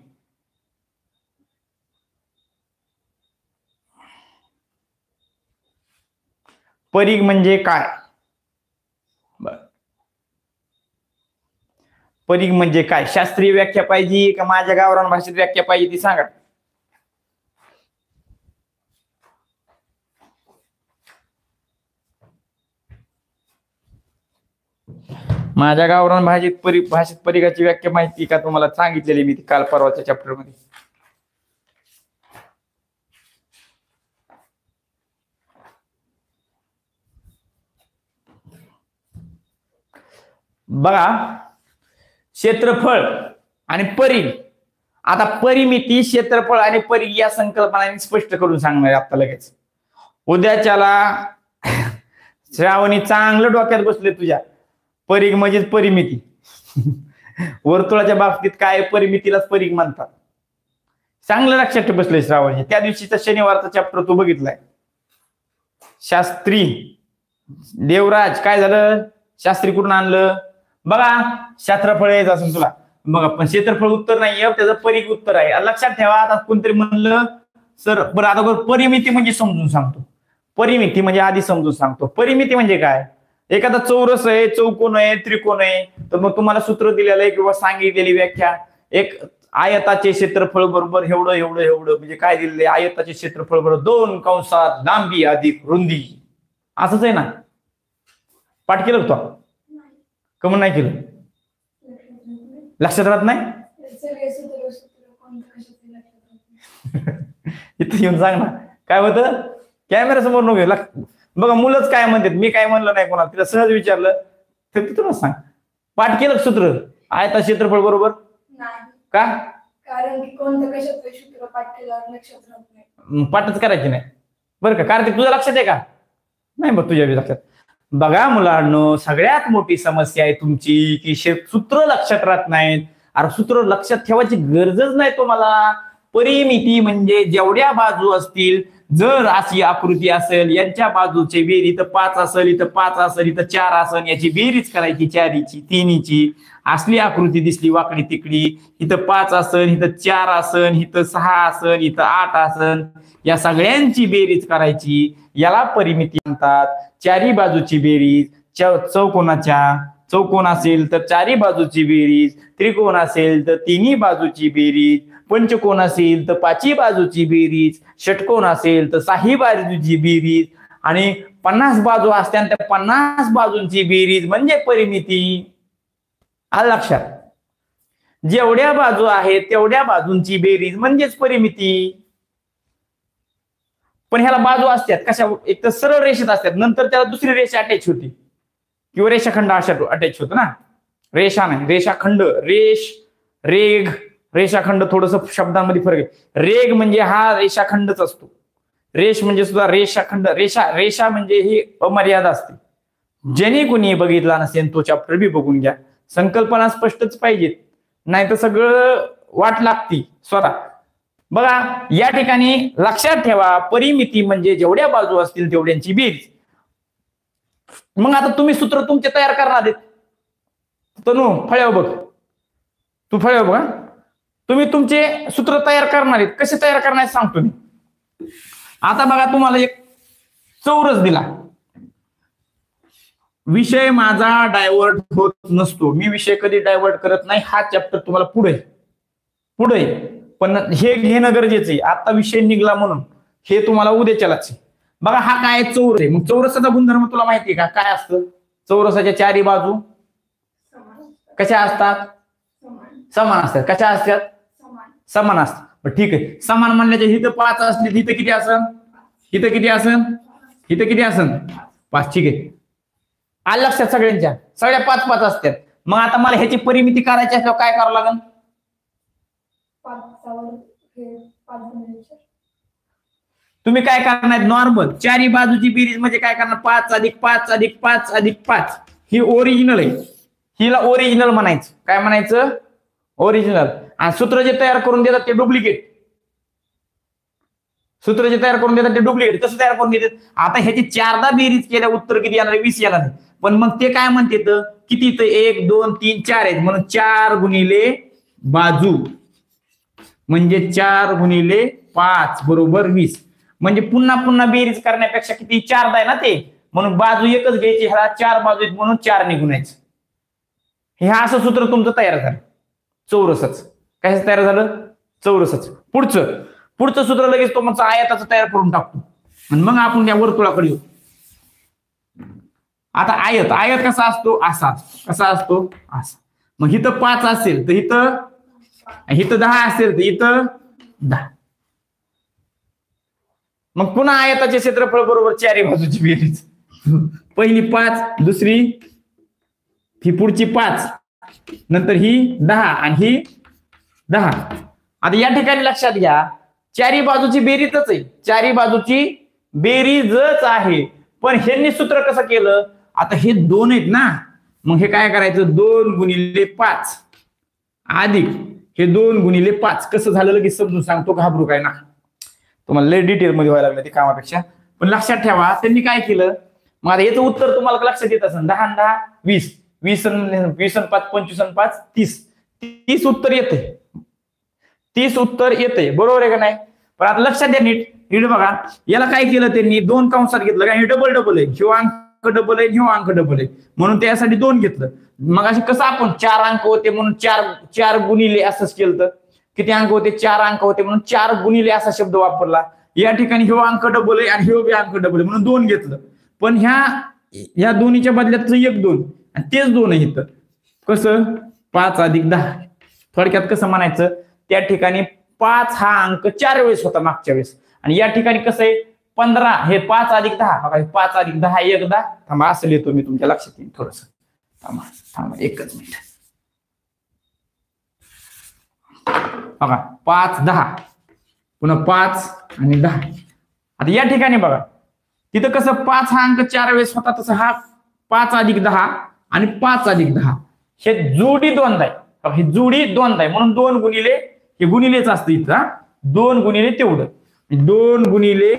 परिघ म्हणजे काय, परिघ म्हणजे काय, शास्त्रीय व्याख्या पाहिजे का माझ्या गावरान भाषेत व्याख्या पाहिजे ती सांगा. माझ्या गावरान भाषेत परिघाची व्याख्या माहिती का तुम्हाला सांगितलेली मी काल परवाच्या चॅप्टर मध्ये. बघा, क्षेत्रफळ आणि परिघ. आता परिमिती, क्षेत्रफळ आणि परिघ या संकल्पनांनी स्पष्ट करून सांगणार आहे आता लगेच. उद्याच्याला श्रावणी चांगलं डोक्यात बसले तुझ्या. परिघ म्हणजे परिमिती. वर्तुळाच्या बाबतीत काय, परिमितीलाच परिघ म्हणतात. चांगलं लक्षात बसले श्रावणी. त्या दिवशीचा शनिवारचा चॅप्टर तू बघितलाय. शास्त्री देवराज काय झालं, शास्त्री कुठून आणलं बघा. क्षेत्रफळ यायचं असेल तुला बघा, पण क्षेत्रफळ उत्तर नाहीये, त्याचं परिघ उत्तर आहे. लक्षात ठेवा. आता कोणतरी म्हणलं सर बरं आता परिमिती म्हणजे समजून सांगतो. परिमिती म्हणजे आधी समजून सांगतो. परिमिती म्हणजे काय, एखादा चौरस आहे, चौकोन आहे, त्रिकोण आहे, तर मग तुम्हाला सूत्र दिलेलं आहे किंवा सांगितलेली व्याख्या, एक आयताचे क्षेत्रफळ बरोबर एवढं एवढं एवढं, म्हणजे काय दिलेलं आहे, आयताचे क्षेत्रफळ बरोबर 2 कंसात लांबी अधिक रुंदी. असंच आहे ना, पाठ केलं तो कमन नाही केलं. लक्षात राहत नाही? इथं येऊन सांग ना काय होतं. कॅमेरा समोर नको. बघा मुलंच काय म्हणतात, मी काय म्हणलं नाही कोणाला, तिला सहज विचारलं तर तुला सांग. पाठ केलं सूत्र आयता क्षेत्रफळ बरोबर का? कारण की कोणतं कशात सूत्र पाठ केल्यावर लक्षात राहत नाही. पाठच करायची नाही बरं का. कार्तिक तुझ्या लक्षात आहे का? नाही बघ तुझ्या लक्षात. बघा मुलांनो, सगळ्यात मोठी समस्या आहे तुमची की सूत्र लक्षात राहत नाहीत. अरे सूत्र लक्षात ठेवायची गरजच नाही तुम्हाला. परिमिती म्हणजे जेवढ्या बाजू असतील, जर अशी आकृती असेल यांच्या बाजूचे बेरीज इथं 5 असेल, इथं 5 असेल, इथं 4 असेल, याची बेरीज करायची चारीची तिन्हीची. असली आकृती दिसली वाकडी तिकडी, इथं 5 असेल, इथं 4 असेल, इथं 6 असेल, इथं 8 असेल, या सगळ्यांची बेरीज करायची. याला परिमिती म्हणतात. चारी बाजूची बेरीज चौकोन असेल तर चारी बाजूची बेरीज, त्रिकोण असेल तर तिन्ही बाजूची बेरीज, पंचकोन असेल तर 5ही बाजूची बेरीज, षटकोन असेल तर 6ही बाजूची बेरीज आणि 50 बाजू असतात त्या 50 बाजूंची बेरीज म्हणजे परिमिती. आलं लक्षात? जेवढ्या बाजू आहेत तेवढ्या बाजूंची बेरीज म्हणजेच परिमिती. पण ह्याला बाजू असतात कशा? एक तर सरळ रेषेत असतात, नंतर त्याला दुसरी रेषा अटॅच होती किंवा रेषाखंड अटॅच होतो ना. रेषा नाही, रेषाखंड. रेग रेषाखंड थोडस शब्दांमध्ये फरक आहे. रेग म्हणजे हा रेषाखंडच असतो. रेष म्हणजे सुद्धा रेषाखंड. रेषा म्हणजे ही अमर्यादा असते. ज्याने कोणी बघितला नसेल तो चॅप्टर बी बघून घ्या. संकल्पना स्पष्टच पाहिजेत, नाही तर सगळं वाट लागती स्वतः. बघा या ठिकाणी लक्षात ठेवा, परिमिती म्हणजे जेवढ्या बाजू असतील तेवढ्यांची बेरीज. मग आता तुम्ही सूत्र तुमचे तयार करणार आहेत. तनू फळ्याव बघ, तू फळ्याव बघा. तुम्ही तुमचे सूत्र तयार करणार आहेत. कसे तयार करणार सांगतो मी. आता बघा तुम्हाला एक चौरस दिला. विषय माझा डायव्हर्ट होत नसतो. मी विषय कधी डायव्हर्ट करत नाही. हा चॅप्टर तुम्हाला पुढे पण हे घेणं गरजेचं आहे. आता विषय निघला म्हणून हे तुम्हाला उद्याच्यालाच. बघा हा काय चौरस आहे. मग चौरसाचा गुणधर्म तुला माहिती आहे का? काय असतं? चौरसाच्या चारी बाजू कशा असतात? समान असतात. कशा असतात? समान असतात. ठीक आहे. समान म्हणल्याच्या हिथं 5 असली हिथं किती असन? हिथं किती असन? हिथं किती असन? 5. ठीक आहे. आलं लक्षात सगळ्यांच्या? सगळ्या 5-5 असतात. मग आता मला ह्याची परिमिती करायची असल्यावर काय करावं लागेल? तुम्ही काय करणार? नॉर्मल चारी बाजूची बेरीज म्हणजे काय करणार? 5 + 5 + 5 + 5. ही ओरिजिनल आहे. हिला ओरिजिनल म्हणायचं. काय म्हणायचं? ओरिजिनल. आणि सूत्र जे तयार करून देतात ते डुप्लिकेट. सूत्र जे तयार करून देतात ते डुप्लिकेट. कसं तयार करून देतात? आता ह्याची 4दा बेरीज केल्या उत्तर किती येणार? 20 येणार. पण मग ते काय म्हणते किती? तर 1 2 3 4 आहेत म्हणून 4 गुणिले बाजू म्हणजे 4 गुणिले 5 बरोबर 20. म्हणजे पुन्हा पुन्हा बेरीज करण्यापेक्षा किती 4दा आहे ना ते, म्हणून बाजू एकच घ्यायची. ह्याला 4 बाजू आहेत म्हणून 4 ने गुणायचं. हे असं सूत्र तुमचं तयार झालं. चौरसच. काय तयार झालं? चौरसच. पुढचं सूत्र लगेच तो म्हणजे आयताचं तयार करून टाकतो आणि मग आपण या वर्तुळाकडे येऊ. आता आयत कसा असतो? असा. कसा असतो? असा. मग इथं 5 असेल तर इथं 10 असेल तर इथं 10. मग पुन्हा आयताचे क्षेत्रफळ बरोबर चारी बाजूची बेरीज. पहिली 5, दुसरी ही पुढची 5, नंतर ही 10 आणि ही 10. आता या ठिकाणी लक्षात घ्या, चारी बाजूची बेरीजच आहे. चारी बाजूची बेरीजच आहे. पण ह्यांनी सूत्र कसं केलं? आता हे 2 आहेत ना, मग हे काय करायचं? 2 गुणिले 5 अधिक हे 2 गुणिले 5. कसं झालं लगेच समजून सांगतो, घाबरू काय ना. तुम्हाला लय डिटेल मध्ये व्हायला लागलं ते कामापेक्षा. पण लक्षात ठेवा त्यांनी काय केलं. मग आता याचं उत्तर तुम्हाला लक्षात येत असेल. 10 × 10 20, 20 × 5 25 × 5 30. 30 उत्तर येते. 30 उत्तर येते. बरोबर आहे का नाही? पण आता लक्षात द्या नीट बघा. याला काय केलं त्यांनी? 2 कंसात घेतलं. काय? हे डबल आहे. ह्यो अंक डबल आहे, ह्यो अंक डबल आहे म्हणून त्यासाठी 2 घेतलं. मग असे कसं आपण 4 अंक होते म्हणून 4 गुणिले असंच केलं. तर किती अंक होते? 4 अंक होते म्हणून 4 गुणिले असा शब्द वापरला. या ठिकाणी ह्यो अंक डबल आहे आणि ह्यो बी अंक डबल आहे म्हणून 2 घेतलं. पण ह्या दोन्हीच्या बदल्यात 1 2 आणि तेच 2 आहे इथं. कसं? 5 + 10. थोडक्यात कसं म्हणायचं, त्या ठिकाणी 5 हा अंक 4 वेळेस होता मागच्या वेळेस, आणि या ठिकाणी कसं आहे 15 हे 5 अधिक 10, बघा 5 अधिक 10 एकदा. थांबा असं लिहितो मी, तुमच्या लक्षात येईल थोडस. थांबा एकच मिनिट. बघा 5 10 पुन्हा 5 आणि 10. आता या ठिकाणी बघा तिथं कसं 5 हा अंक 4 वेळेस होता, तसं हा 5 अधिक 10 आणि 5 अधिक 10 हे जोडी दोनदा आहे. ही जोडी दोनदा आहे म्हणून 2 गुणिले हे गुणिलेच असतं इथं. 2 गुणिले तेवढं, 2 गुणिले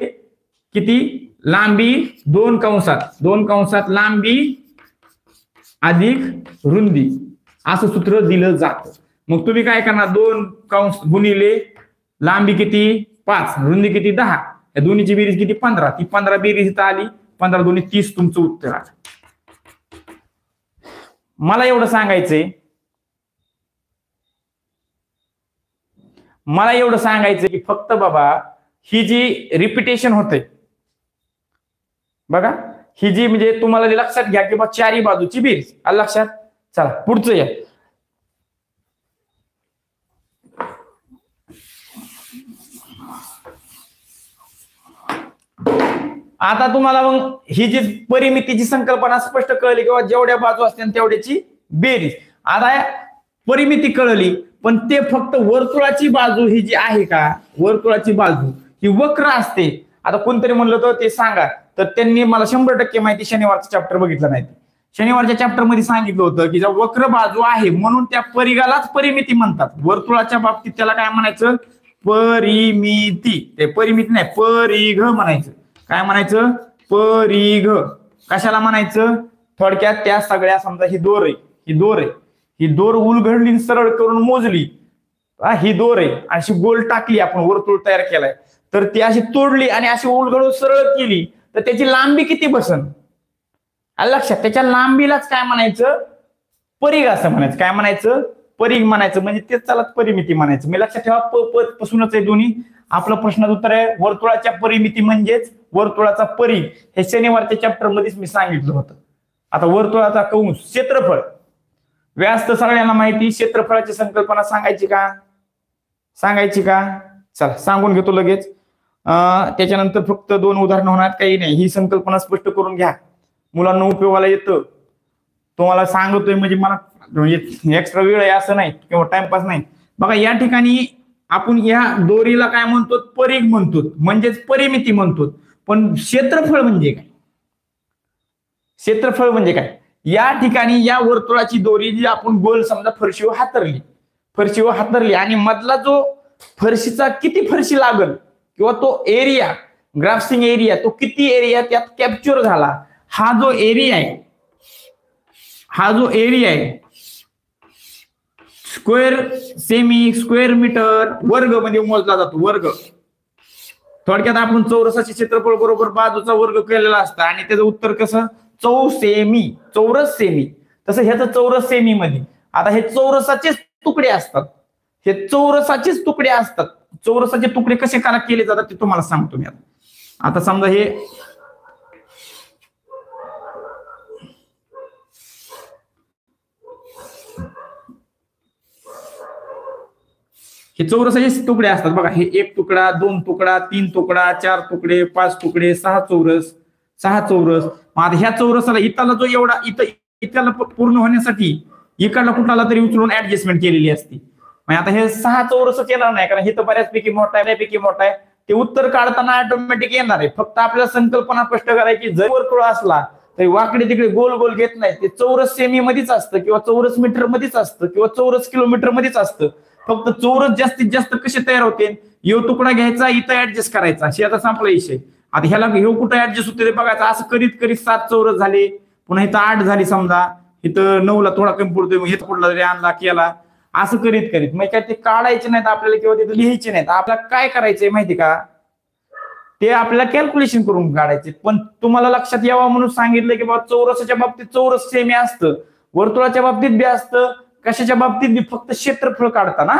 किती लांबी 2 कंसात लांबी अधिक रुंदी असं सूत्र दिलं जातं. मग तुम्ही काय करणार, 2 कंस गुणिले लांबी किती 5, रुंदी किती 10, या दोन्हीची बेरीज किती 15, ती 15 बेरीज इथं आली, 15 दोन्ही 30 तुमचं उत्तर आलं. मला एवढं सांगायचंय की फक्त बाबा ही जी रिपिटेशन होते बघा, ही जी म्हणजे तुम्हाला लक्षात घ्या की बाबा चारी बाजूची बेरीज आलं लक्षात. चला पुढचं या. आता तुम्हाला मग ही जी परिमितीची संकल्पना स्पष्ट कळली किंवा जेवढ्या बाजू असतील तेवढ्याची बेरीज. आता परिमिती कळली, पण ते फक्त वर्तुळाची बाजू ही जी आहे का, वर्तुळाची बाजू ही वक्र असते. आता कोणतरी म्हणलं होतं ते सांगा, तर त्यांनी मला 100% माहिती शनिवारचा चॅप्टर बघितला नाही. शनिवारच्या चॅप्टर मध्ये सांगितलं होतं की ज्या वक्र बाजू आहे म्हणून त्या परिघालाच परिमिती म्हणतात. वर्तुळाच्या बाबतीत त्याला काय म्हणायचं, परिमिती. ते परिमिती नाही, परिघ म्हणायचं. काय म्हणायचं, परिघ. कशाला म्हणायचं, थोडक्यात त्या सगळ्या समजा ही दोर उलगडली सरळ करून मोजली, ही दोर आहे अशी गोल टाकली आपण, वर्तुळ तयार केलाय, तर ती अशी तोडली आणि अशी उलगडून सरळ केली तर त्याची लांबी किती बसन लक्षात. त्याच्या लांबीलाच काय म्हणायचं, परिघ असं म्हणायचं. काय म्हणायचं, परिघ म्हणायचं. म्हणजे तेच त्याला परिमिती म्हणायचं. मी लक्षात ठेवा, पद पासूनच आहे दोन्ही. आपलं प्रश्नाचं उत्तर आहे वर्तुळाच्या परिमिती म्हणजेच वर्तुळाचा परिघ. हे शनिवारच्या चॅप्टर मध्येच मी सांगितलं होतं. आता वर्तुळाचा कंस क्षेत्रफळ, व्यास तर सगळ्यांना माहिती. क्षेत्रफळाची संकल्पना सांगायची का चला सांगून घेतो लगेच. त्याच्यानंतर फक्त 2 उदाहरणं होणार, काही नाही. ही संकल्पना स्पष्ट करून घ्या, मुलांना उपयोगाला येतं. तुम्हाला सांगतोय म्हणजे मला म्हणजे एक्स्ट्रा वेळ आहे असं नाही किंवा टाइमपास नाही. बघा या ठिकाणी आपण या दोरीला काय म्हणतो, परिघ म्हणतो, म्हणजेच परिमिती म्हणतो. पण क्षेत्रफळ म्हणजे काय, क्षेत्रफळ म्हणजे काय, या ठिकाणी या वर्तुळाची दोरी जी आपण गोल समजा फरशीवर हातरली आणि मधला जो फरशीचा किती फरशी लागल किंवा तो एरिया, ग्राफ्सिंग एरिया, तो किती एरिया त्यात कॅप्चर झाला, हा जो एरिया आहे स्क्वेअर सेमी स्क्वेअर मीटर वर्ग मध्ये मोजला जातो. वर्ग थोडक्यात आपण चौरसाचे क्षेत्रफळ बरोबर बाजूचा वर्ग केलेला असतं आणि त्याचं उत्तर कसं, चौरस सेमी. तसं ह्याचं चौरस सेमी मध्ये. आता हे चौरसाचेच तुकडे असतात, चौरसाचे तुकडे कसे केले जातात ते तुम्हाला सांगतो मी. आता समजा हे चौरसाचे तुकडे असतात बघा. हे 1 तुकडा 2 तुकडा 3 तुकडा 4 तुकडे 5 तुकडे 6 चौरस. मग आता ह्या चौरसाला इथला जो एवढा इथला पूर्ण होण्यासाठी इकडला कुठला तरी उचलून ऍडजस्टमेंट केलेली असती. मग आता हे 6 चौरसच येणार नाही, कारण हे तर बऱ्याचपैकी मोठा आहे. ते उत्तर काढताना ऑटोमॅटिक येणार आहे. फक्त आपल्याला संकल्पना स्पष्ट करायची, जर वर्तुळ असला तरी वाकडे तिकडे गोल गोल घेत नाही. ते चौरस सेमी मध्येच असतं किंवा चौरस मीटर मध्येच असतं किंवा चौरस किलोमीटर मध्येच असतं. फक्त चौरस जास्तीत जास्त कसे तयार होते, यो तुकडा घ्यायचा इथं ऍडजस्ट करायचा, आता संपला विषय. आता ह्याला ह्यो कुठं ऍडजस्ट होते ते बघायचं. असं करीत 7 चौरस झाले, पुन्हा इथं 8 झाली, समजा इथं 9ला थोडा कमी पडतोय, मग हे कुठला तरी आणला केला, असं करीत मग काय ते काढायचे नाहीत आपल्याला किंवा तिथं लिहायचे नाहीत. आपल्याला काय करायचंय माहिती का, ते आपल्याला कॅल्क्युलेशन करून काढायचे. पण तुम्हाला लक्षात यावं म्हणून सांगितलं की बाबा चौरसाच्या बाबतीत चौरस सेमी असतं, वर्तुळाच्या बाबतीत बी असतं, कशाच्या बाबतीत बी फक्त क्षेत्रफळ काढताना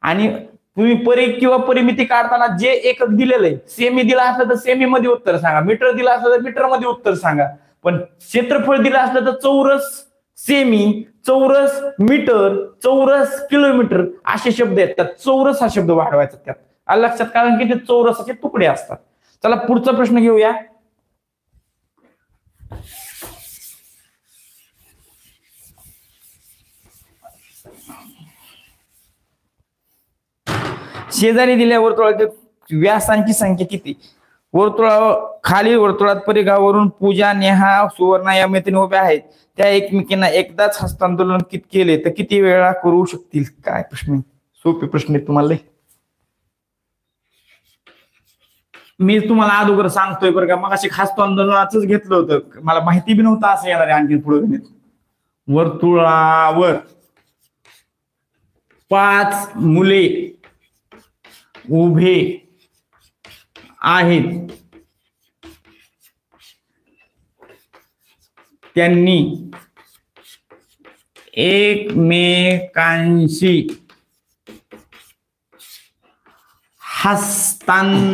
आणि तुम्ही परिघ किंवा परिमिती काढताना जे एकक दिलेलं आहे, सेमी दिला असलं तर सेमी मध्ये उत्तर सांगा, मीटर दिला असलं तर मीटर मध्ये उत्तर सांगा. पण क्षेत्रफळ दिलं असलं तर चौरस सेमी, चौरस मीटर, चौरस किलोमीटर असे शब्द आहेत. त्यात चौरस हा शब्द वाढवायचा त्यात. आलं लक्षात? कारण की ते चौरसाचे तुकडे असतात. चला पुढचा प्रश्न घेऊया. शेजारी दिलेल्या वर्तुळाच्या व्यासांची संख्या किती? खालील वर्तुळात परिघावरून पूजा, नेहा, सुवर्णा या मैत्रिणी उभ्या आहेत. त्या एकमेकींना एकदाच हस्तांदोलन केले तर किती वेळा करू शकतील? काय प्रश्न? सोपे प्रश्न आहेत तुम्हाला. मी तुम्हाला अगोदर सांगतोय बरं का, मग असे हस्तांदोलनाच घेतलं होतं. मला माहिती बी नव्हतं असं येणार आहे आणखी पुढे. वर्तुळावर 5 मुले उभे आहेत. त्यांनी एकमेकांशी हस्तांदोलन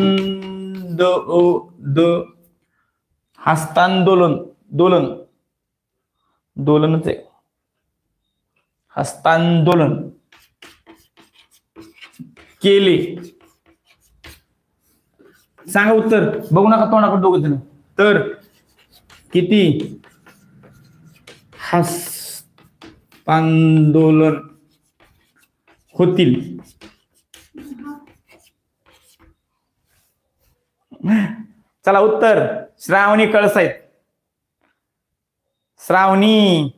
केले. सांगा उत्तर. बघू नका तोंडाकडे दोघ जण. तर किती हस्तांदोलन होतील? चला उत्तर. श्रावणी कळसाहेब. श्रावणी,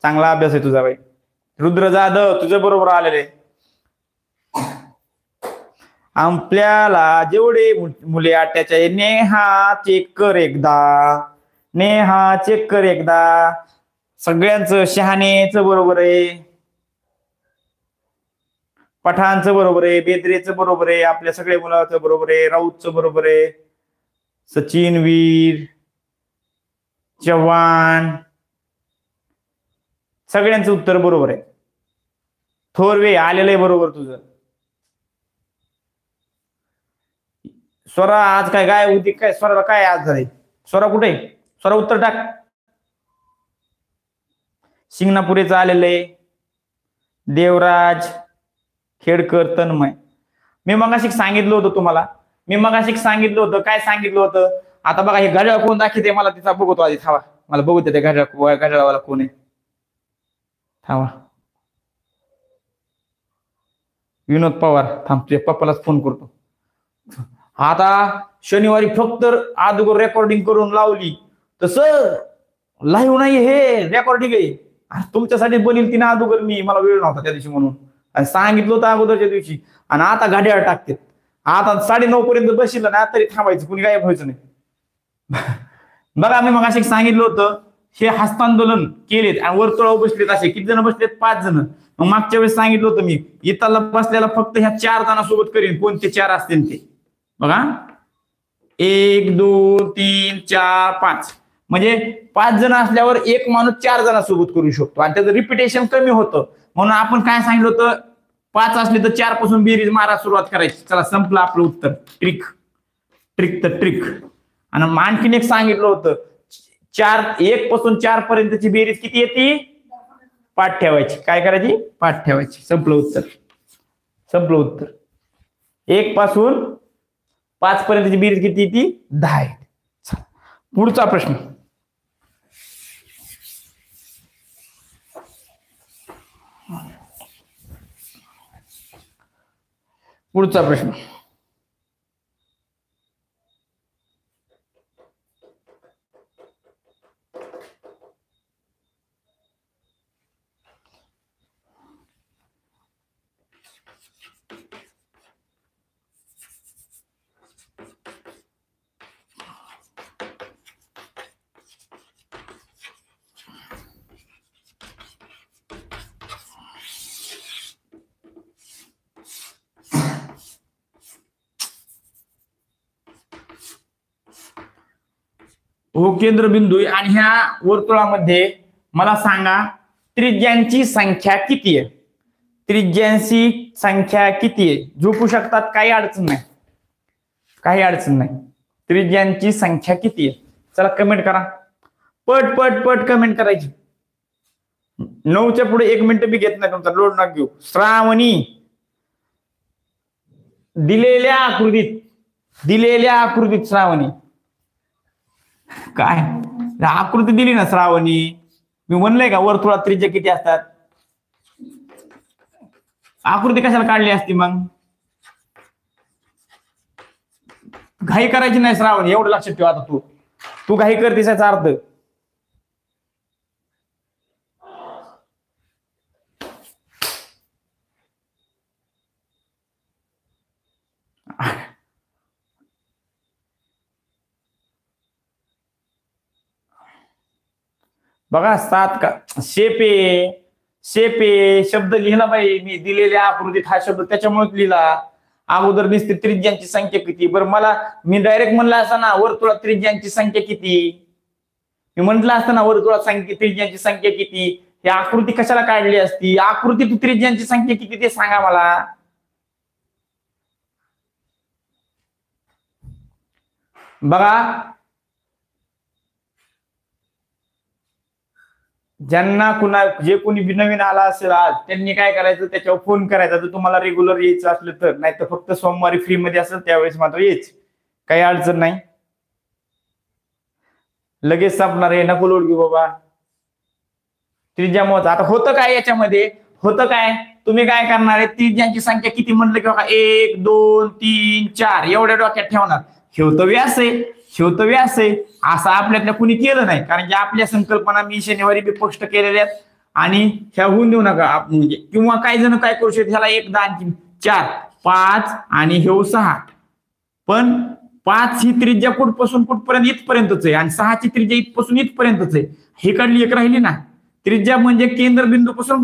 चांगला अभ्यास आहे तुझा बाई. रुद्र जाधव, तुझं बरोबर आलेले. आपल्याला जेवढे मुले अटॅच आहे. नेहा चेक कर एकदा. नेहा चेक कर एकदा. सगळ्यांचं शहाणेचं बरोबर आहे. पठाणचं बरोबर आहे. बेदरेचं बरोबर आहे. आपल्या सगळ्या मुलाचं बरोबर आहे. राऊतचं बरोबर आहे. सचिन वीर, चव्हाण, सगळ्यांचं उत्तर बरोबर आहे. थोरवे आलेलं आहे बरोबर तुझं. स्वरा आज काय होती काय? स्वराला काय आज झाले? स्वरा कुठे? स्वरा उत्तर टाक. शिंगणापुरेचं आलेलं आहे. देवराज, खेडकर, तन्मय. मी मगाशी सांगितलं होतं तुम्हाला. काय सांगितलं होतं? आता बघा हे घड्याळ कोण दाखवते मला, तिचा बघतो आधी. थांबा, मला बघू दे घड्याळवाला कोण आहे. थांबा, विनोद पवार. थांब, तुझ्या पप्पालाच फोन करतो. आता शनिवारी फक्त अगोदर रेकॉर्डिंग करून लावली तसं लाईव्ह नाही, हे रेकॉर्डिंग आहे. तुमच्यासाठी बनील तिने अगोदर. मला वेळ नव्हता त्या दिवशी म्हणून, आणि सांगितलं होतं अगोदरच्या दिवशी. आणि आता घड्याळ टाकते. आता 9:30 पर्यंत बसलं ना तरी थांबायचं, कुणी गायब व्हायचं नाही. बघा मी मग सांगितलं होतं हे हस्तांदोलन केलेत आणि वर्तुळावर बसलेत. असे किती जण बसलेत? 5 जण. मग मागच्या वेळेस सांगितलं होतं मी इथला बसलेला फक्त ह्या 4 जणांसोबत करीन. कोणते 4 असतील ते बघा. 1 2 3 4 5 म्हणजे 5 जण असल्यावर एक माणूस 4 जणांसोबत करू शकतो आणि त्याचं रिपिटेशन कमी होतं. म्हणून आपण काय सांगितलं होतं? 5 असले तर 4 पासून बेरीज मारा सुरुवात करायची. चला संपलं आपलं उत्तर. ट्रिक. आणि आणखीन एक सांगितलं होतं 1 पासून 4 पर्यंतची बेरीज किती येते? पाठ ठेवायची. काय करायची? पाठ ठेवायची. संपलं उत्तर. 1 पासून 5 पर्यंतची बेरीज किती येते? 10 आहे. पुढचा प्रश्न. हो केंद्रबिंदू आहे आणि ह्या वर्तुळामध्ये मला सांगा त्रिज्यांची संख्या किती आहे? त्रिज्यांची संख्या किती आहे? झोपू शकतात, काही अडचण नाही. त्रिज्यांची संख्या किती आहे? चला कमेंट करा. पट कमेंट करायची. 9च्या पुढे 1 मिनिट बी घेत नाही तुमचा, लोड नका घेऊ. श्रावणी दिलेल्या आकृतीत श्रावणी काय आकृती दिली ना श्रावणी, मी म्हणलंय का वर्तुळात त्रिज्या किती असतात? आकृती कशाला काढली असती मग? घाई करायची नाही श्रावणी, एवढं लक्षात ठेवा. आता तू घाई करतेस याचा अर्थ बघा 7 का शेपे शब्द लिहिला बाई मी दिलेल्या आकृतीत, हा शब्द त्याच्यामुळेच लिहिला. अगोदर दिसते त्रिज्यांची संख्या किती. बरं मी डायरेक्ट म्हणलं असं ना वर्तुळात त्रिज्यांची संख्या किती, मी म्हटलं असतं ना वर्तुळात त्रिज्यांची संख्या किती, ही आकृती कशाला काढली असती? आकृतीत त्रिज्यांची संख्या किती ते सांगा मला. बघा जे कोणी नवीन आला असेल आज, त्यांनी काय करायचं, त्याच्यावर फोन करायचा जर तुम्हाला रेग्युलर यायचं असलं तर, नाही तर फक्त सोमवारी फ्री मध्ये असेल त्यावेळेस मात्र यायच, काही अडचण नाही. लगेच संपणार आहे, नको लोड घेऊ बाबा. त्रिज्या मोजा. आता होतं काय याच्यामध्ये, होतं काय, तुम्ही काय करणार आहे, त्रिज्यांची संख्या किती म्हणलं की बघा 1 2 3 4 एवढ्या डोक्यात ठेवणार. शेवत व्यास आहे असं आपल्यातल्या कुणी केलं नाही, कारण की आपल्या संकल्पना मी शनिवारी बी स्पष्ट केलेल्या आहेत आणि ह्या होऊन देऊ नका. म्हणजे किंवा काही जण काय करू शकतात, ह्याला 1 10 4 5 आणि हे 6, पण 5 ही त्रिज्या कुठपासून कुठपर्यंत इथपर्यंतच आहे आणि 6ची त्रिज्या इथपासून इथपर्यंतच आहे. हे कडली एक राहिली ना त्रिज्या, म्हणजे केंद्रबिंदूपासून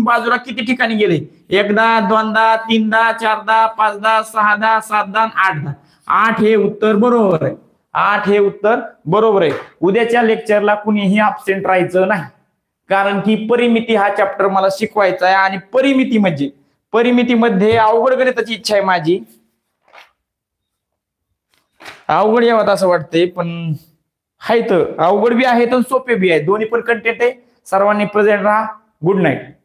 बाजूला किती ठिकाणी गेले, 1दा 2दा 3दा 4दा 5दा 6दा 7दा 8दा. 8 हे उत्तर बरोबर आहे. 8 हे उत्तर बरोबर आहे. उद्याच्या लेक्चरला कुणीही अब्सेंट राहायचं नाही, कारण की परिमिती हा चॅप्टर मला शिकवायचा आहे. आणि परिमितीमध्ये अवघड गणिताची इच्छा आहे माझी. अवघड यावं असं वाटतंय, पण हाय तर अवघड बी आहे तर सोपे बी आहे, दोन्ही पण कंटेंट आहे. सर्वांनी प्रेझेंट राहा. Good night.